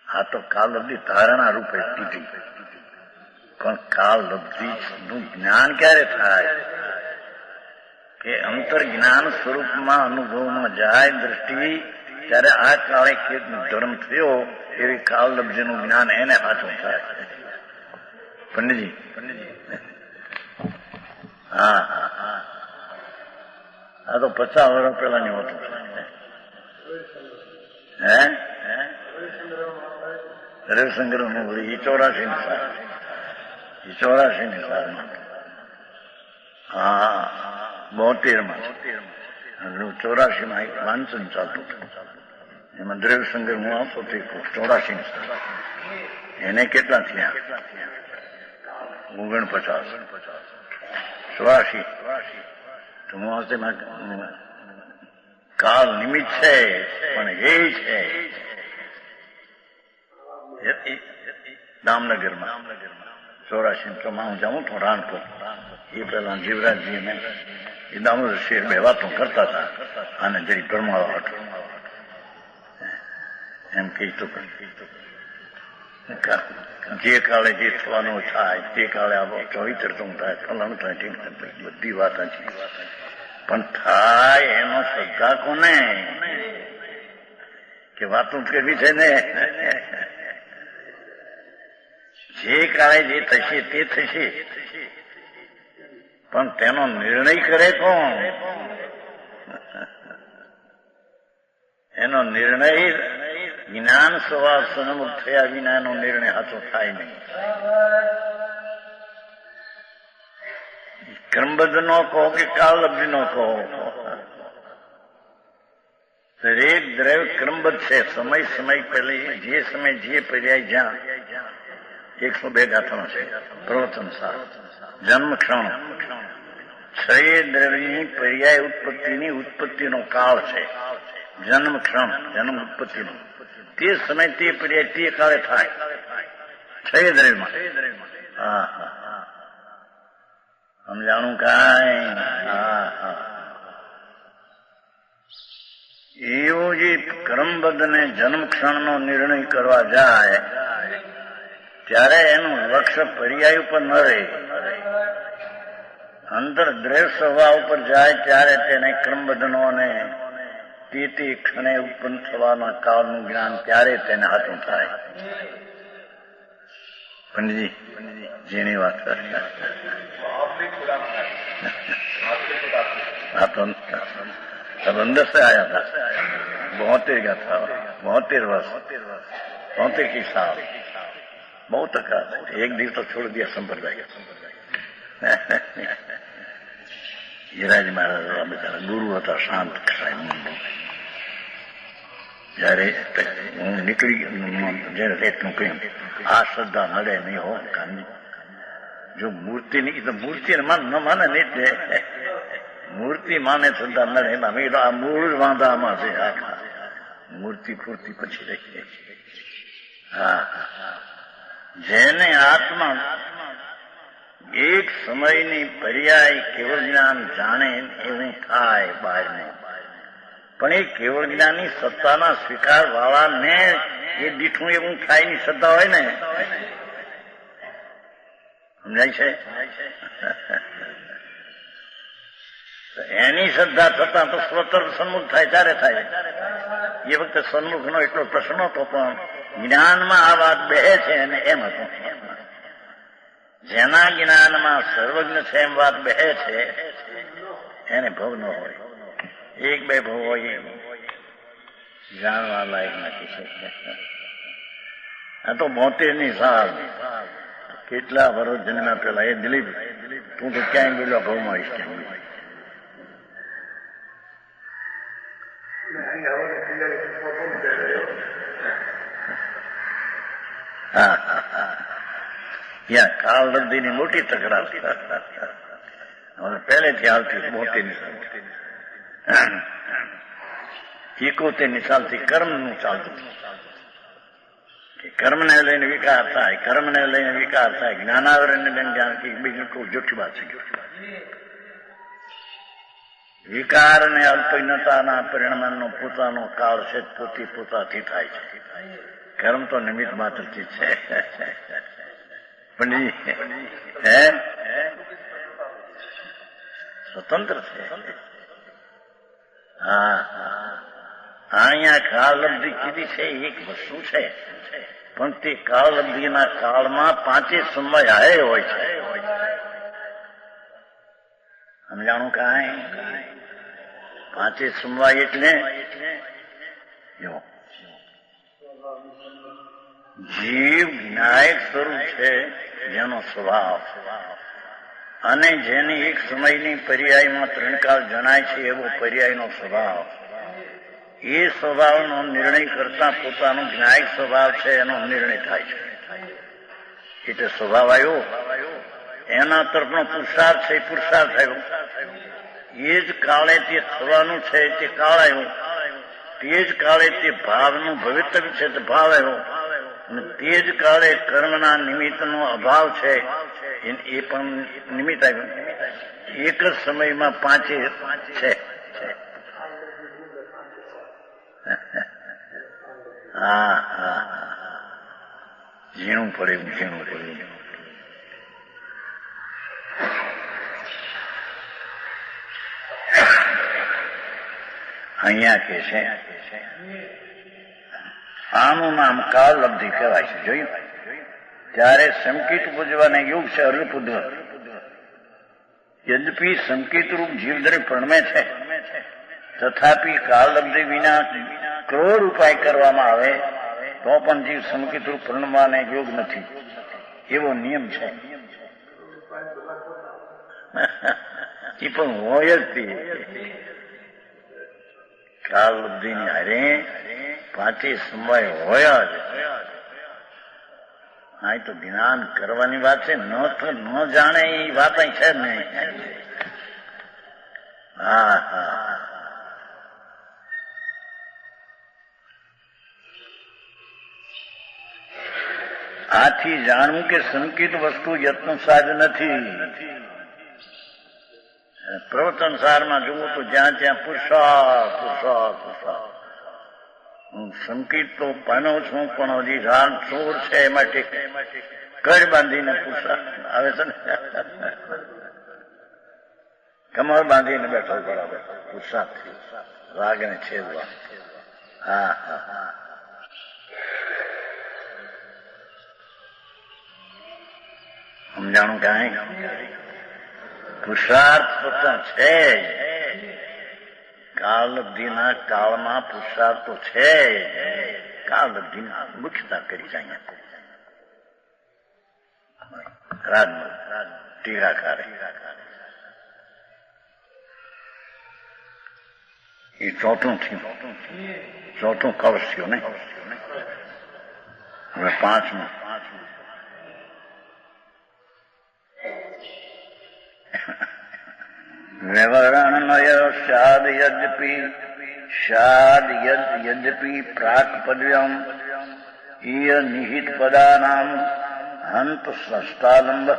આ તો કાલરબ્ધિ ધારણા રૂપે દીધી, પણ કાલરબ્ધિ નું જ્ઞાન ક્યારે થાય? કે અંતર જ્ઞાન સ્વરૂપમાં અનુભવમાં જાય દ્રષ્ટિ, ત્યારે આ કાળે કે ધર્મ થયો એવી કાલરબ્ધિનું જ્ઞાન એને સાચું થાય. પંડિતજી હા હા હા. આ તો 50 વર્ષ પેલાની હોતું. હે રવિશંકર નું એ 84 ની સાલમાં. હા 72 84 એક વાંચન ચાલતું હતું. એમાં દ્રવ્યશંકર હું આવતો 84 ની સાલ. એને કેટલા થયા? 49 84. તો હું આવતે કાળ નિમિત્ત છે પણ એ છે દામનગરમાં 84 હું જાઉં તો રાણપુર. એ પેલા જીવરાજજી ને એ દામોદર શેર બે વાતો કરતા હતા અને જરી ભરમાવા હતો એમ કહીતો. જે કાળે જે થવાનું થાય તે કાળે ચરિત્ર થાય, ફલાણું થાય, બધી વાત છે. પણ થાય એનો શ્રદ્ધા કોને? કે વાતો કરવી છે ને. જે કાળે જે થશે તે થશે, પણ તેનો નિર્ણય કરે કોણ? એનો નિર્ણય જ્ઞાન સ્વભાવ સન્મુખ થયા વિના એનો નિર્ણય સાચો થાય નહીં. ક્રમબદ્ધ નો કહો કે કાલલબ્ધિ નો કહો, દરેક દ્રવ્ય ક્રમબદ્ધ છે. સમય પહેલે જે સમય જે પર્યાય જ્યાં 102 ગાથાનો છે પ્રવચન સાર. જન્મ ક્ષણ 6 દ્રવ્યની પર્યાય ઉત્પત્તિનો કાળ છે. જન્મ ક્ષણ જન્મ ઉત્પત્તિનો તે સમય તે પર્યાય તે કાળે થાય 6 દ્રવ્યમાં. હા હા સમજાણું કાંઈ? હા હા. એવું જે ક્રમબદ્ધ ને જન્મ ક્ષણનો નિર્ણય કરવા જાય ત્યારે એનું લક્ષ્ય પર્યાય ઉપર ન રહે, અંતર દ્રવ્ય સ્વભાવ ઉપર જાય ત્યારે તેને ક્રમબદ્ધનો અને તે ક્ષણે ઉત્પન્ન થવાના કાળનું જ્ઞાન ત્યારે તેને હાથું થાય. પંડિતજી જેની વાત કરે अब अंदर से आया था 72 का था 72 वर्ष 34 की साल बहुत अकाल एक दिन तो छोड़ दिया संप्रदाय गिराज महाराज बेचारा गुरु હતા શાંત સાહેબ જયારે હું નીકળી જયારે રેતનું કહ્યું આ શ્રદ્ધા નડે નહીં હો કાની જો મૂર્તિ ની તો મૂર્તિ માન ન માને નહીં મૂર્તિ માને શ્રદ્ધા નડે એમાં મેં આ મૂળ વાંધામાં છે આખા મૂર્તિ ફૂર્તિ પછી રહી. હા જેને આત્મા એક સમયની પર્યાય કેવળ જ્ઞાન જાણે એવું થાય બહારને, પણ એ કેવળ જ્ઞાનની સત્તાના સ્વીકાર વાળાને એ દીઠું એવું થાય ની શ્રદ્ધા હોય ને, સમજાય છે? એની શ્રદ્ધા થતા તો સ્વતંત્ર સન્મુખ થાય ત્યારે થાય. એ વખતે સન્મુખનો એટલો પ્રશ્ન હતો, પણ જ્ઞાનમાં આ વાત બેહે છે અને એમ હતું. જેના જ્ઞાનમાં સર્વજ્ઞ છે એમ વાત બેહે છે એને ભવ ન હોય. એક બે ભવ હોય જાણવા લાયક નથી. આ તો 72ની સાલ કેટલા વર્ષ જન્મ્યા પેલા. એ દિલીપ તું તો ક્યાંય બોલ્યો ભવમાં આવીશ ક્યાં? ત્યાં કાળ લબ્ધિની મોટી તકરાર પહેલેથી આવતી 71ની સાલથી કર્મનું ચાલતું. કર્મને લઈને વિકાર થાય, કર્મને લઈને વિકાર થાય, જ્ઞાનાવરણને લઈને જાણતી બીજું કોઈ જૂઠી વાત છે. વિકાર અને અલ્પજ્ઞતાના પરિણામનો પોતાનો કાળ છે, પોતાથી થાય છે. કર્મ તો નિમિત્ત માત્રથી છે. પંડિત હે સ્વતંત્ર છે. હા અહીંયા કાળલબ્ધિ કીધી છે એક વસ્તુ છે, પણ તે કાળલબ્ધિના કાળમાં 5 સમય આયે હોય છે. સમજાણું કાંઈ? 5 સમય એટલે જો જીવ વિનાયક સ્વરૂપ છે જેનો સ્વભાવ, અને જેની એક સમયની પર્યાયમાં 3 કાળ જણાય છે એવો પર્યાયનો સ્વભાવ. એ સ્વભાવનો નિર્ણય કરતા પોતાનો જ્ઞાયક સ્વભાવ છે એનો નિર્ણય થાય છે. એટલે સ્વભાવ આવ્યો, એના તરફનો પુરુષાર્થ છે, પુરુષાર્થ આવ્યો. એ જ કાળે તે થવાનું છે તે કાળ આવ્યો, તે જ કાળે તે ભાવનું ભવિતવ્ય છે તે ભાવ આવ્યો, અને તે જ કાળે કર્મના નિમિત્તનો અભાવ છે એ પણ નિમિત્ત આવ્યું. એક જ સમયમાં 5 છે. હા હા ઝીણું પડ્યું, ઝીણું પડ્યું. અહીંયા કે છે આનું નામ કાળલબ્ધિ કહેવાય છે. જોયું? ત્યારે સંકિત પૂજવાને યુગ છે અર્ધપુદ્ધ. યદ્યપી સંકિત રૂપ જીવધરે પ્રણમે છે, તથાપી કાળલબ્ધિ વિના ક્રોધ ઉપાય કરવામાં આવે તો પણ જીવ સંકિત રૂપ પ્રણવાને યોગ નથી, એવો નિયમ છે. એ પણ હોય જ તે કાળલબ્ધિની હારે 5 સમય હોય જ. આ તો જ્ઞાન કરવાની વાત છે, ન જાણે એ વાત છે જ નહીં. હા હા આથી જાણવું કે સંકિત વસ્તુ યત્ન સાજ નથી. પ્રવચન સારમાં જોવું તો જ્યાં ત્યાં પુરુષાર્થ. હું સંકિત તો પામ્યો છું, પણ હજી રાન ચોર છે એ માટે કડ બાંધીને પુરુષાર્થ આવે છે ને, કમર બાંધીને બેઠો બરાબર પુરુષાર્થ. રાગને છેદવા. હા હા હા. સમજાણું કાંઈ? પુરુષાર્થ પોતા છે. કાલબ્ધિના કાળમાં પુરુષાર્થ તો છે. કાલબ્ધિના મુખ્યતા કરી જાય ટીકાકારે. એ ચોથું થયું. ચોથું કવચ થયું ને. હવે પાંચમું. વ્યવરણનય શાદ યદ્યપી પ્રાક પદવ્યમ ઈય નિહિત પદાનામ હંત સંસ્થાલંબ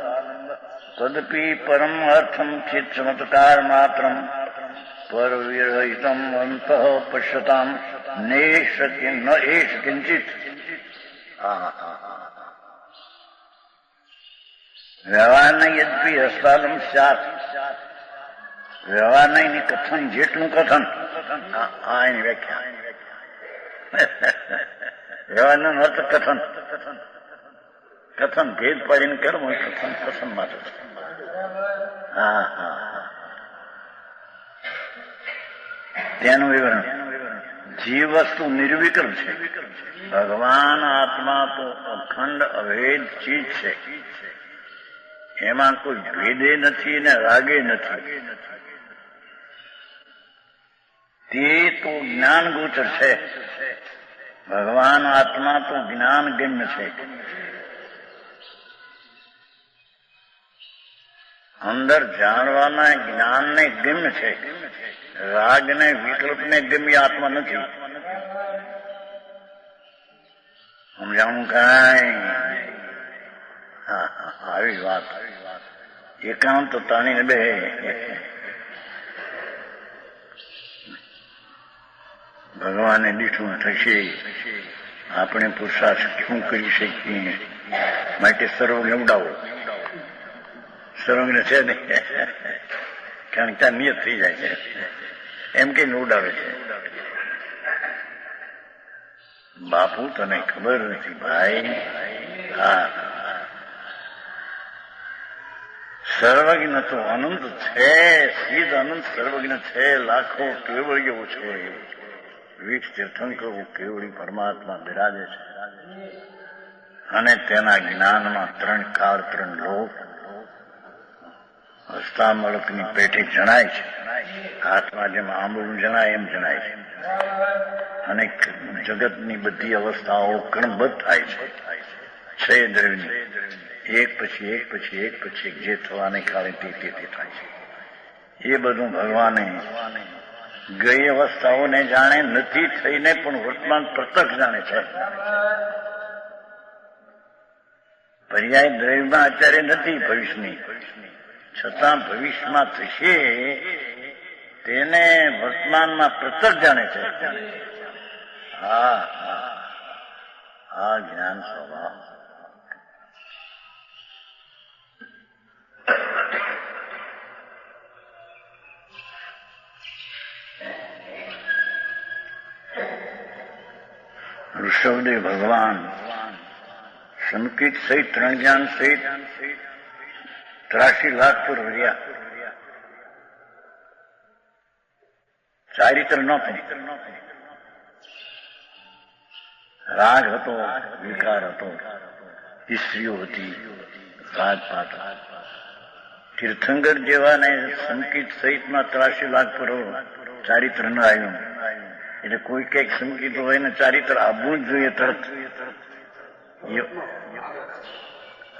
તદપી પરમ અર્થમ ચિત્ત ચમત્કાર માત્રમ પરવિરહિતમ અંતઃ પશ્યતામ નેશ ન એશ કિંચિત. વ્યવહારના યદ્યપી હસ્તાલમ સ્યાત. વ્યવહાર નહીં કથન જેટલું કથન. આ એની વ્યાખ્યા. વ્યવહારનો અર્થ કથન. કથન ભેદ પાડીને કરવું એ કથન કથન માટે. હા હા. તેનું વિવરણ. જીવ વસ્તુ નિર્વિકલ્પ છે. ભગવાન આત્મા તો અખંડ અભેદ ચીજ છે. એમાં કોઈ ભેદે નથી ને રાગે નથી. તે તો જ્ઞાન ગોચર છે. ભગવાન આત્મા તો જ્ઞાન ગમ્ય છે. અંદર જાણવાના જ્ઞાનને ગમ્ય છે. રાગને વિકલ્પને ગમ્ય આત્મા નથી. સમજાણું કાંઈ? આવી વાત. એકાંત તાણીને બે. ભગવાને દીઠું થશે. આપણે પુરુષાર્થ શું કરી શકીએ? માટે સર્વને ઉડાવો. સર્વને છે ને, કારણ કે નિયત થઈ જાય છે એમ કે ઉડાવે છે. બાપુ તને ખબર નથી ભાઈ. હા, સર્વજ્ઞ તો અનંત છે. સિદ્ધ અનંત સર્વજ્ઞ છે. લાખો કેવળીઓ છે. વીસ તીર્થંકરો કેવળી પરમાત્મા બિરાજે છે. અને તેના જ્ઞાનમાં ત્રણ કાળ, ત્રણ લોક, હસ્તામળકની પેટે જણાય છે. હાથમાં જેમ આંબળું જણાય એમ જણાય છે. અને જગતની બધી અવસ્થાઓ ક્રમબદ્ધ થાય છે. છે દ્રવ્યની એક પછી એક પછી એક પછી એક જે થવાને કાળે તે થાય છે. એ બધું ભગવાને ગઈ અવસ્થાઓને જાણે નથી થઈને પણ વર્તમાન પ્રત્યક્ષ જાણે છે. પર્યાય દ્રવ્યમાં અત્યારે નથી ભવિષ્યની, છતાં ભવિષ્યમાં થશે તેને વર્તમાનમાં પ્રત્યક્ષ જાણે છે. હા હા, આ જ્ઞાન સ્વભાવ. ઋષભદેવ ભગવાન સંકિત સહિત ત્રણ જ્ઞાન સહિત 83 લાખ પર રહ્યા. ચારિત્ર નહોતું. રાગ હતો, વિકાર હતો, સ્ત્રીઓ હતી, રાજપાટ. તીર્થંકર જેવાને સંકિત સહિતમાં 83 લાખ પર ચારિત્ર ન આવ્યું. એટલે કોઈ કઈક સંકિત હોય ને ચારિત્ર આવવું જ જોઈએ તરત.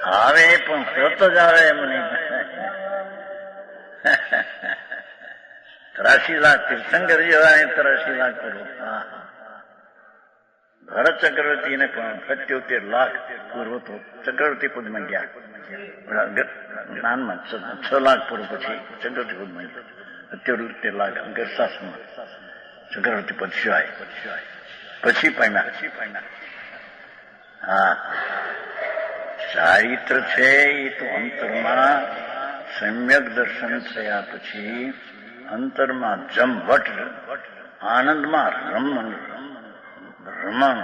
આવે પણ તરત જ આવે એમ નહીં. 83 લાખ તીર્થંકર જેવા 83 લાખ કરો. ભરત ચક્રવર્તીને પણ 77 લાખ પૂર્વ તો ચક્રવર્તી પદમાં ગયા. જ્ઞાનમાં 6 લાખ પૂર્વ પછી ચક્રવર્તી પદમાં ગયા. 77 લાખ અંગરશાસનમાં ચક્રવર્તી પદ સિવાય પછી પામ્યા. હા, ચારિત્ર છે એ તો અંતરમાં સમ્યક દર્શન થયા પછી અંતરમાં જમવટ આનંદમાં રમણ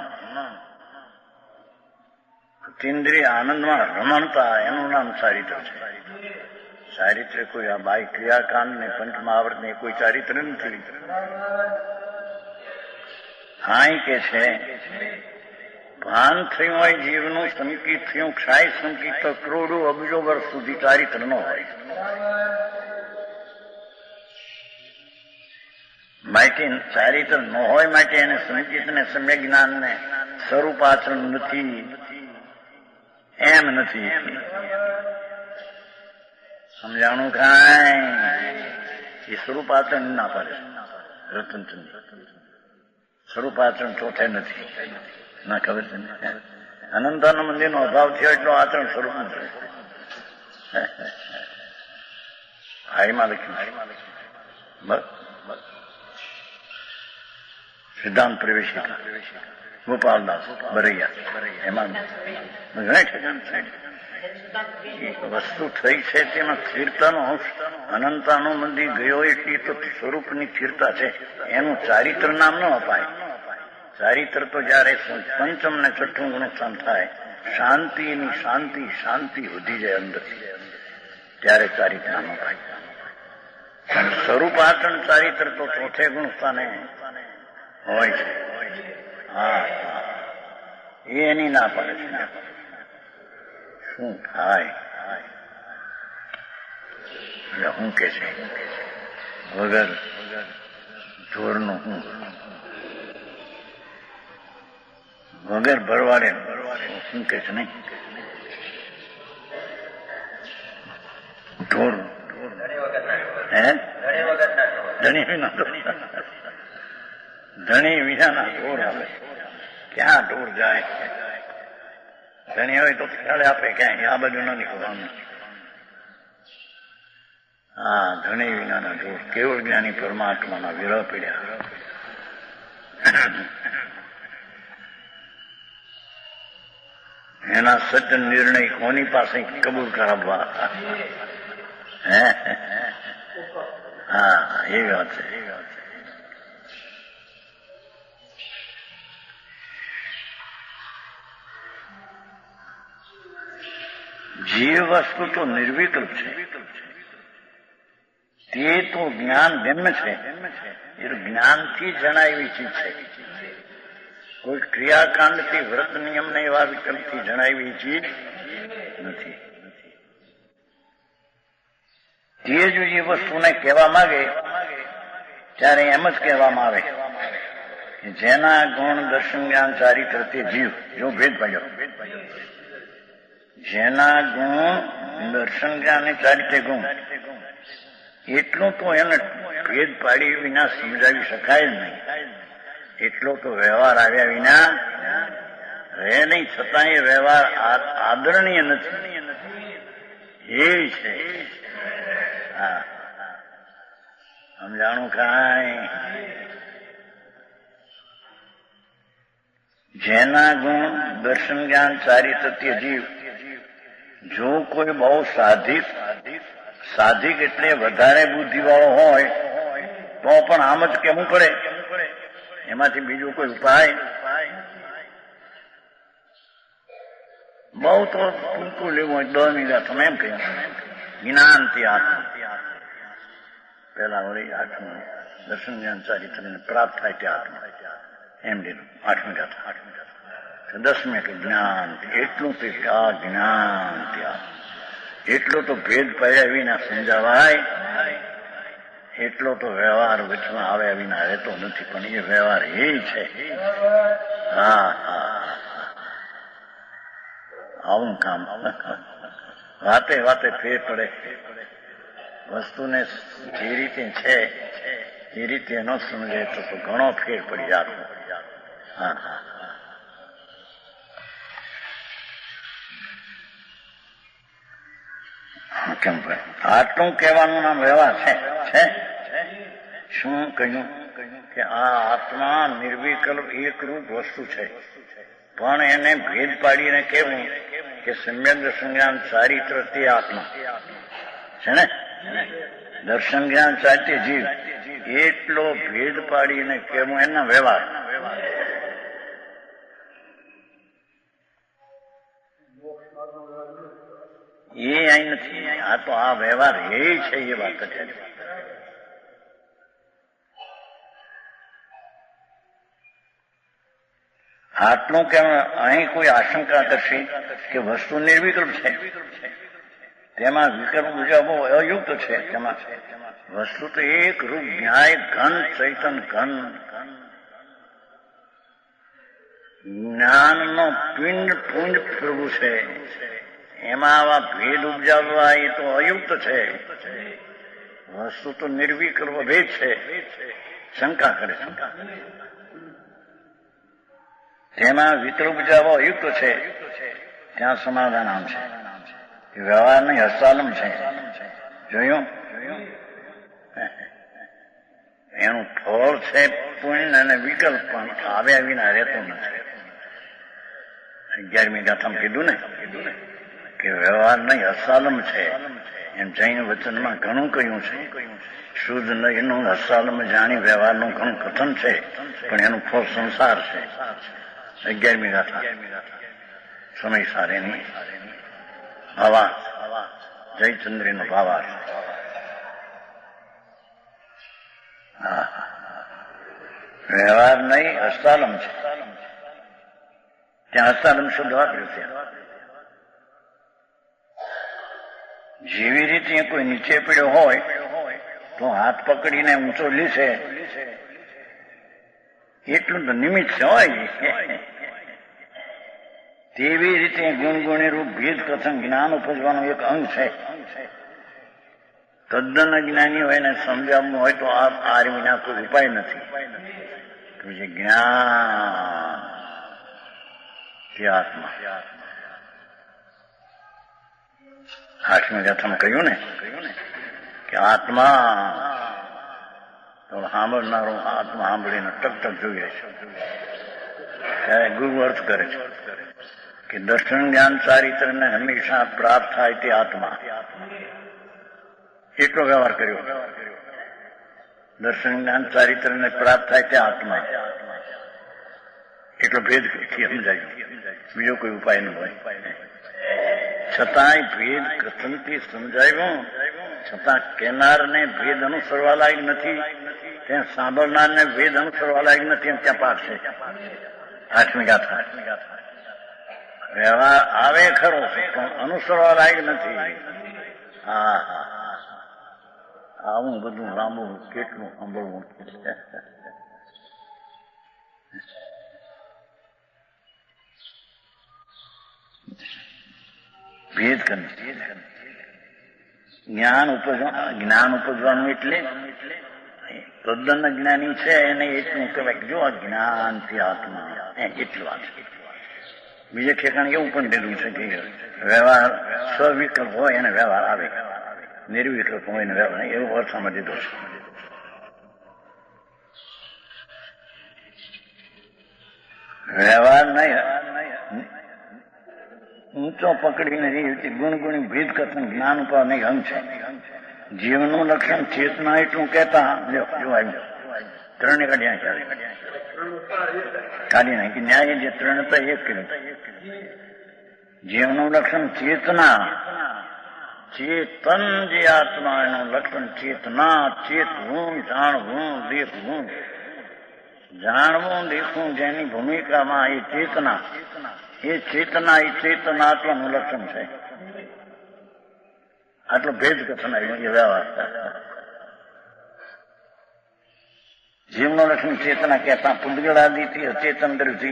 અતિન્દ્રિય આનંદમાં રમણતા એનું નામ ચારિત્ર છે. ચારિત્ર કોઈ આ બાહ્ય ક્રિયાકાંડ ને પંચ મહાવર્ત ને કોઈ ચારિત્ર નથી. હા કે છે ભાન થયું હોય જીવનું સંકિત થયું ક્ષાય સંકિત તો કરોડો અબજો વર્ષ સુધી ચારિત્ર ન હોય. માટે ચારિત્ર ન હોય માટે એને સંકિત ને સમ્યક જ્ઞાન ને સ્વરૂપ આચરણ નથી એમ નથી. સમજાણું કાંઈ એ સ્વરૂપ આચરણ ના પાડે. રતનચંદ સ્વરૂપાચરણ ચોથે નથી ના ખબર છે. અનંતાના મંદિરનો અભાવ થયો એટલો આચરણ સ્વરૂપનું છે. હાઈમાં લખ્યું સિદ્ધાંત પ્રવેશિકા ગોપાલદાસ બરૈયા એમાં ઘણા ઠેકાણ છે. વસ્તુ થઈ છે તેમાં સ્થિરતાનો અંશ અનંતાનો મંદિર ગયો એટલી તો સ્વરૂપની સ્થિરતા છે. એનું ચારિત્ર નામ ન અપાય. ચારિત્ર તો જયારે પંચમ ને છઠ્ઠું ગુણસ્થાન થાય શાંતિની શાંતિ શાંતિ વધી જાય અંદરથી ત્યારે ચારિત્ર નામ અપાય. સ્વરૂપ આચરણ ચારિત્ર તો ચોથે ગુણસ્થાને હોય છે. હા એની ના પાડે છે. શું થાય હું કે છે વગર ઢોરનું હું વગર ભરવાડે શું કે છે નહીં ઢોર ધણી વિનાના ઢોર આવે. ક્યાં ઢોર જાય? ધણી હોય તો ખ્યાલ આપે ક્યાંય આ બાજુ ન નીકળવાનું. હા ધણી વિનાના ઢોર કેવળ જ્ઞાની પરમાત્માના વિરહ પીડ્યા. એના સત્ય નિર્ણય કોની પાસે કબૂલ કરાવવા? હા એ વાત છે. જીવ વસ્તુ તો નિર્વિકલ્પ છે. તે તો જ્ઞાન જન્મ છે એ જ્ઞાનથી જણાવી ચીજ છે. કોઈ ક્રિયાકાંડથી વ્રત નિયમને એવા વિકલ્પથી જણાવી ચીજ નથી. તે જો એ વસ્તુને કહેવા માંગે ત્યારે એમ જ કહેવામાં આવે કે જેના ગુણ દર્શન જ્ઞાન ચારિત્ર તે જીવ જો ભેદ પાડ્યો. જેના ગુણ દર્શન જ્ઞાન ચારિત્ર્ય ગુણ એટલું તો એને ભેદ પાડી વિના સમજાવી શકાય જ નહીં. એટલો તો વ્યવહાર આવ્યા વિના રહે નહીં. છતાં એ વ્યવહાર આદરણીય નથી એ છે. હા સમજાણું કાંઈ? જેના ગુણ દર્શન જ્ઞાન ચારિત્ર તે જીવ જો કોઈ બહુ સાધિક એટલે વધારે બુદ્ધિવાળો હોય તો પણ આમ જ કહેવું પડે. એમાંથી બીજું કોઈ ઉપાય બહુ તો ટૂંકું લેવું હોય 10 મિનિટ તમે એમ કહ્યું જ્ઞાનથી આત્મા પેલા વળી આઠમું દર્શન જ્ઞાન ચારિત્ર પ્રાપ્ત થાય તે આત્મા એમ લીધું 8મી ગાથા. 10મી કે જ્ઞાન એટલું તે આ જ્ઞાન ત્યાં એટલો તો ભેદ પડ્યા વિના સમજાવાય. એટલો તો વ્યવહાર વચમાં આવ્યા વિના રહેતો નથી. પણ એ વ્યવહાર એ છે. હા હા આવું કામ વાતે વાતે ફેર પડે. વસ્તુને જે રીતે છે એ રીતે ન સમજે તો ઘણો ફેર પડી જાતો. હા હા કેમ ભાઈ આટલું કહેવાનું નામ વ્યવહાર છે. શું કહ્યું કે આ આત્મા નિર્વિકલ્પ એકરૂપ વસ્તુ છે. પણ એને ભેદ પાડીને કહેવું કે સમ્યક સંજ્ઞાન ચારિત્ર તે આત્મા છે ને. દર્શન જ્ઞાન સાચે જીવ એટલો ભેદ પાડીને કેવું એના વ્યવહાર એ અહીં નથી. આ તો આ વ્યવહાર એ છે એ વાત છે. આટલું કે અહીં કોઈ આશંકા કરશે કે વસ્તુ નિર્વિકલ્પ છે, તેમાં વિકલ્પ મુજબ અયુક્ત છે. તેમાં વસ્તુ તો એક રૂપ ન્યાય ઘન ચૈતન ઘન જ્ઞાનનો પિંડ પુંજ પ્રભુ છે. એમાં આવા ભેદ ઉપજાવવા એ તો અયુક્ત છે. વસ્તુ તો નિર્વિકલ્પ ભેદ છે. શંકા કરે તેમાં વિકલ્પ ઉપજાવવા અયુક્ત છે. ત્યાં સમાધાન આમ છે વ્યવહાર નહીં હસ્તાલમ છે. જોયું એનું ફળ છે પુણ્ય અને વિકલ્પ પણ આવ્યા વિના રહેતું નથી. 11મી ગાથામાં કીધું ને કે વ્યવહાર નહીં હસ્તાલમ છે. એમ જૈન વચનમાં ઘણું કહ્યું છે. શુદ્ધ નહીંનું હસ્તાલમ જાણી વ્યવહારનું ઘણું કથન છે, પણ એનું ફળ સંસાર છે. 11મી ગાથા સમય સારેની હવા જયચંદ્રીનો ભાવાર. વ્યવહાર નહીં હસ્તાલમ છે. ત્યાં હસ્તાલમ શબ્દ વાપર્યો છે. જેવી રીતે કોઈ નીચે પડ્યો હોય તો હાથ પકડીને ઊંચો લીશે એટલું તો નિમિત્ત છે હોય. તેવી રીતે ગુણગુણી રૂપ ભેદ કથન જ્ઞાન ઉપજવાનું એક અંગ છે. તદ્દન અજ્ઞાની હોય ને સમજાવવું હોય તો આ વિના કોઈ ઉપાય નથી. જે જ્ઞાન તે આત્મા. 8મી ગાથામાં કહ્યું ને કે આત્મા તો સાંભળનારો આત્મા સાંભળીને ટક ટક જોઈએ છે. ત્યારે ગુરુ અર્થ કરે છે કે દર્શન જ્ઞાન ચારિત્રને હંમેશા પ્રાપ્ત થાય તે આત્મા. એટલો વ્યવહાર કર્યો. દર્શન જ્ઞાન ચારિત્રને પ્રાપ્ત થાય તે આત્મા. એટલો ભેદ સમજાયું. બીજો કોઈ ઉપાય ન હોય. છતાંય ભેદ કથનથી સમજાવ્યું છતાં કેનારને ભેદ અનુસરવા લાયક નથી, ત્યાં સાંભળનારને ભેદ અનુસરવા લાયક નથી. એમ ત્યાં પાઠ છે. 8મી ગાથા. વ્યવહાર આવે ખરો પણ અનુસરવા લાયક નથી. આવું બધું લાંબુ કેટલું સાંભળવું. ભેદ કરે. જ્ઞાન ઉપજવાનું એટલે તદ્દન જ્ઞાની છે એને એટલું કહેવાય જો આ જ્ઞાનથી આત્મા એટલું વાત. બીજે ઠેકાણે એવું પણ લીધું છે કે વ્યવહાર સ્વવિકલ્પ હોય એને વ્યવહાર આવે, નિર્વિકલ્પ હોય ને વ્યવહાર એવું અર્થમાં દીધો છે. વ્યવહાર નહીં ઊંચો પકડીને ગુણગુણી ભેદ કથન જ્ઞાન ઉપર નહીં અંગ છે. જીવનું લક્ષણ ચેતના એટલું કહેતા ત્રણે કાઢ્યા કાઢી નાખી. ન્યાય જે ત્રણ હતા એક કર્યું. જીવનું લક્ષણ ચેતના. ચેતન જે આત્મા એનું લક્ષણ ચેતના. ચેતવું, જાણવું, દેખવું. જાણવું દેખવું જેની ભૂમિકામાં એ ચેતના. એ ચેતનાત્માનું લક્ષણ છે. આટલો ભેદ કથન આવ્યો એ વ્યવહાર. જીવનું લક્ષણ ચેતના કહેતા પુદ્ગળાદિથી અચેતન દ્રષ્ટિ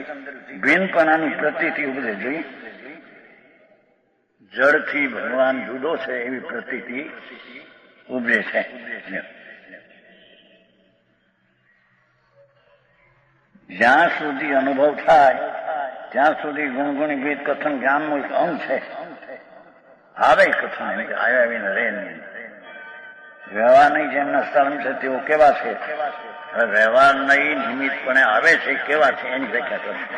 ભિન્નપણાની પ્રતીતિ ઉપજે જોઈ. જળથી ભગવાન જુદો છે એવી પ્રતીતિ ઉપજે છે. જ્યાં સુધી અનુભવ થાય ત્યાં સુધી ગુણગુણી ભેદ કથન જ્ઞાનનું એક અંગ છે. આવે કથન આવ્યા વિના રહે નહીં. વ્યવહાર નહીં જેમના સ્થળ છે તેઓ કેવા છે? વ્યવહાર નહીં નિમિત્તપણે આવે છે કેવા છે એની વ્યાખ્યા કરશે.